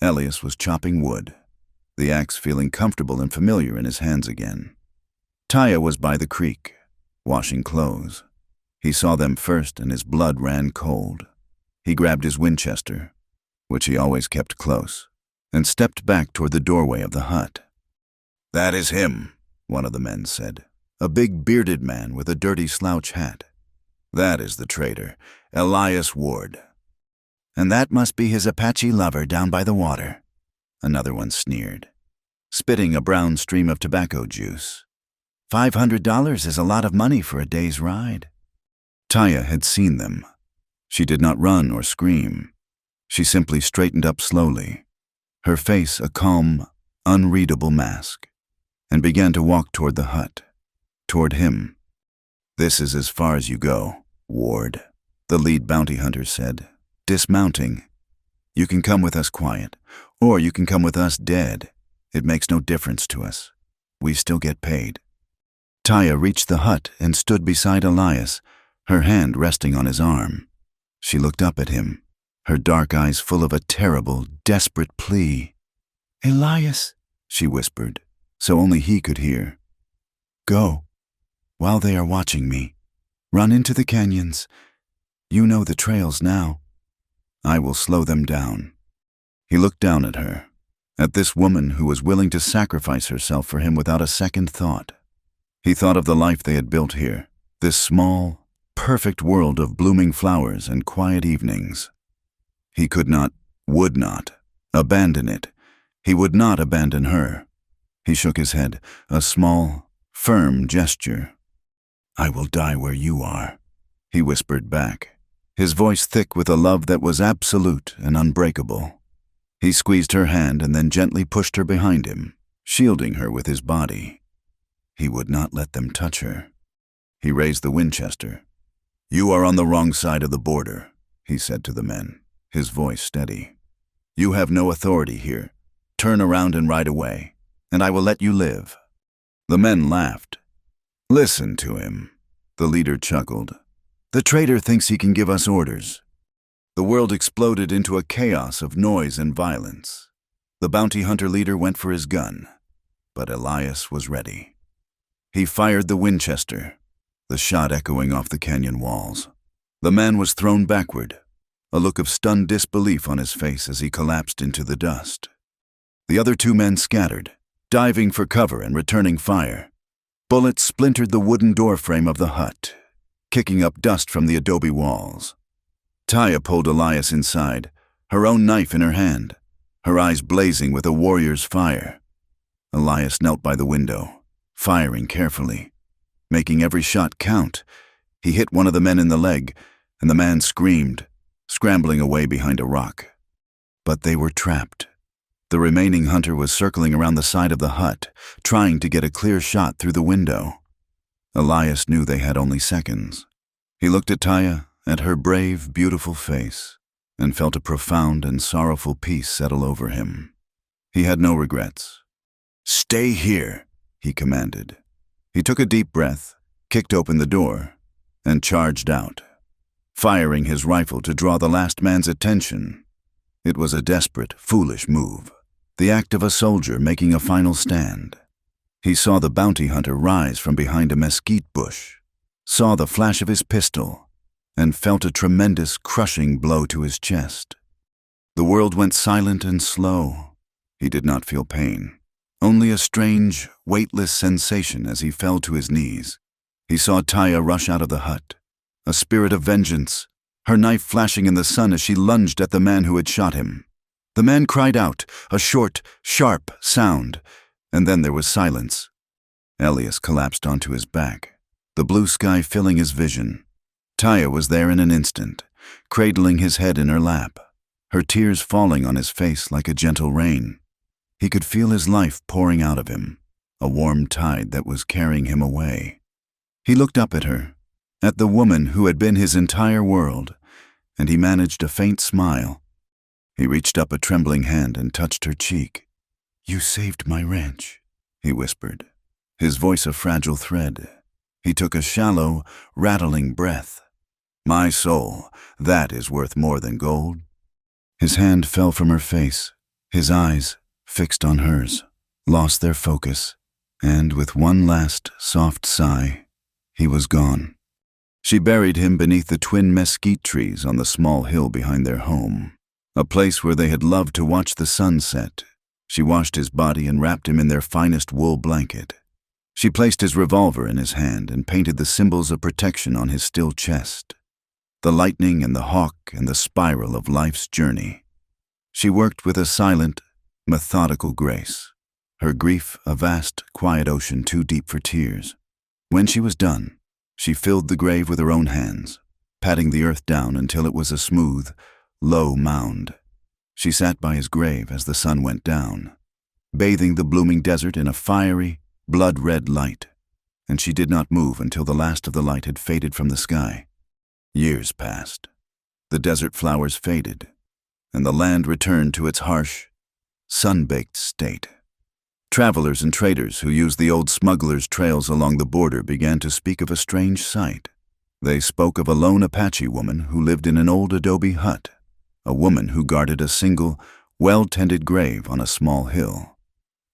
Elias was chopping wood, the axe feeling comfortable and familiar in his hands again. Taya was by the creek, washing clothes. He saw them first and his blood ran cold. He grabbed his Winchester, which he always kept close, and stepped back toward the doorway of the hut. "That is him," one of the men said, a big bearded man with a dirty slouch hat. "That is the traitor, Elias Ward." "And that must be his Apache lover down by the water," another one sneered, spitting a brown stream of tobacco juice. $500 is a lot of money for a day's ride. Taya had seen them. She did not run or scream. She simply straightened up slowly, her face a calm, unreadable mask, and began to walk toward the hut, toward him. "This is as far as you go, Ward," the lead bounty hunter said, dismounting. "You can come with us quiet, or you can come with us dead. It makes no difference to us. We still get paid." Taya reached the hut and stood beside Elias, her hand resting on his arm. She looked up at him, her dark eyes full of a terrible, desperate plea. "Elias," she whispered, so only he could hear. "Go, while they are watching me. Run into the canyons. You know the trails now. I will slow them down." He looked down at her, at this woman who was willing to sacrifice herself for him without a second thought. He thought of the life they had built here, this small, perfect world of blooming flowers and quiet evenings. He could not, would not, abandon it. He would not abandon her. He shook his head, a small, firm gesture. "I will die where you are," he whispered back, his voice thick with a love that was absolute and unbreakable. He squeezed her hand and then gently pushed her behind him, shielding her with his body. He would not let them touch her. He raised the Winchester. "You are on the wrong side of the border," he said to the men, his voice steady. "You have no authority here. Turn around and ride away, and I will let you live." The men laughed. "Listen to him," the leader chuckled. "The traitor thinks he can give us orders." The world exploded into a chaos of noise and violence. The bounty hunter leader went for his gun. but Elias was ready. He fired the Winchester, the shot echoing off the canyon walls. The man was thrown backward, a look of stunned disbelief on his face as he collapsed into the dust. The other two men scattered, diving for cover and returning fire. Bullets splintered the wooden doorframe of the hut, kicking up dust from the adobe walls. Taya pulled Elias inside, her own knife in her hand, her eyes blazing with a warrior's fire. Elias knelt by the window, firing carefully. Making every shot count, he hit one of the men in the leg, and the man screamed, scrambling away behind a rock. But they were trapped. The remaining hunter was circling around the side of the hut, trying to get a clear shot through the window. Elias knew they had only seconds. He looked at Taya, at her brave, beautiful face, and felt a profound and sorrowful peace settle over him. He had no regrets. "Stay here," he commanded. He took a deep breath, kicked open the door, and charged out, firing his rifle to draw the last man's attention. It was a desperate, foolish move, the act of a soldier making a final stand. He saw the bounty hunter rise from behind a mesquite bush, saw the flash of his pistol, and felt a tremendous, crushing blow to his chest. The world went silent and slow. He did not feel pain, only a strange, weightless sensation as he fell to his knees. He saw Taya rush out of the hut, a spirit of vengeance, her knife flashing in the sun as she lunged at the man who had shot him. The man cried out, a short, sharp sound, and then there was silence. Elias collapsed onto his back, the blue sky filling his vision. Taya was there in an instant, cradling his head in her lap, her tears falling on his face like a gentle rain. He could feel his life pouring out of him, a warm tide that was carrying him away. He looked up at her, at the woman who had been his entire world, and he managed a faint smile. He reached up a trembling hand and touched her cheek. "You saved my ranch," he whispered, his voice a fragile thread. He took a shallow, rattling breath. "My soul, that is worth more than gold." His hand fell from her face, his eyes, fixed on hers, lost their focus, and with one last soft sigh, he was gone. She buried him beneath the twin mesquite trees on the small hill behind their home, a place where they had loved to watch the sun set. She washed his body and wrapped him in their finest wool blanket. She placed his revolver in his hand and painted the symbols of protection on his still chest, the lightning and the hawk and the spiral of life's journey. She worked with a silent, methodical grace, her grief a vast, quiet ocean too deep for tears. When she was done, she filled the grave with her own hands, patting the earth down until it was a smooth, low mound. She sat by his grave as the sun went down, bathing the blooming desert in a fiery, blood-red light, and she did not move until the last of the light had faded from the sky. Years passed. The desert flowers faded, and the land returned to its harsh, sun-baked state. Travelers and traders who used the old smugglers' trails along the border began to speak of a strange sight. They spoke of a lone Apache woman who lived in an old adobe hut, a woman who guarded a single, well-tended grave on a small hill.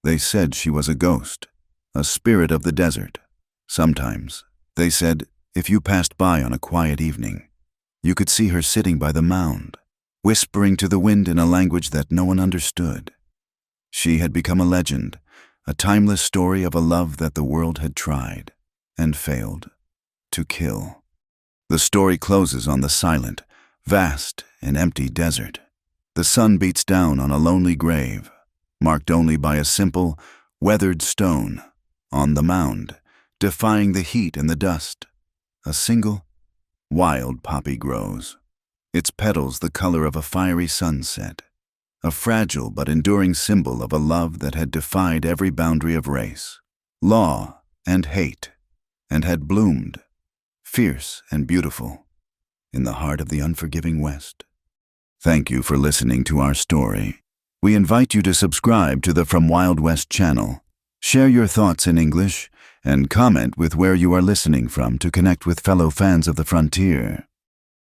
They said she was a ghost, a spirit of the desert. Sometimes, they said, if you passed by on a quiet evening, you could see her sitting by the mound, whispering to the wind in a language that no one understood. She had become a legend, a timeless story of a love that the world had tried, and failed, to kill. The story closes on the silent, vast, and empty desert. The sun beats down on a lonely grave, marked only by a simple, weathered stone. On the mound, defying the heat and the dust, a single, wild poppy grows, its petals the color of a fiery sunset, a fragile but enduring symbol of a love that had defied every boundary of race, law, and hate, and had bloomed, fierce and beautiful, in the heart of the unforgiving West. Thank you for listening to our story. We invite you to subscribe to the From Wild West channel. Share your thoughts in English, and comment with where you are listening from to connect with fellow fans of the frontier.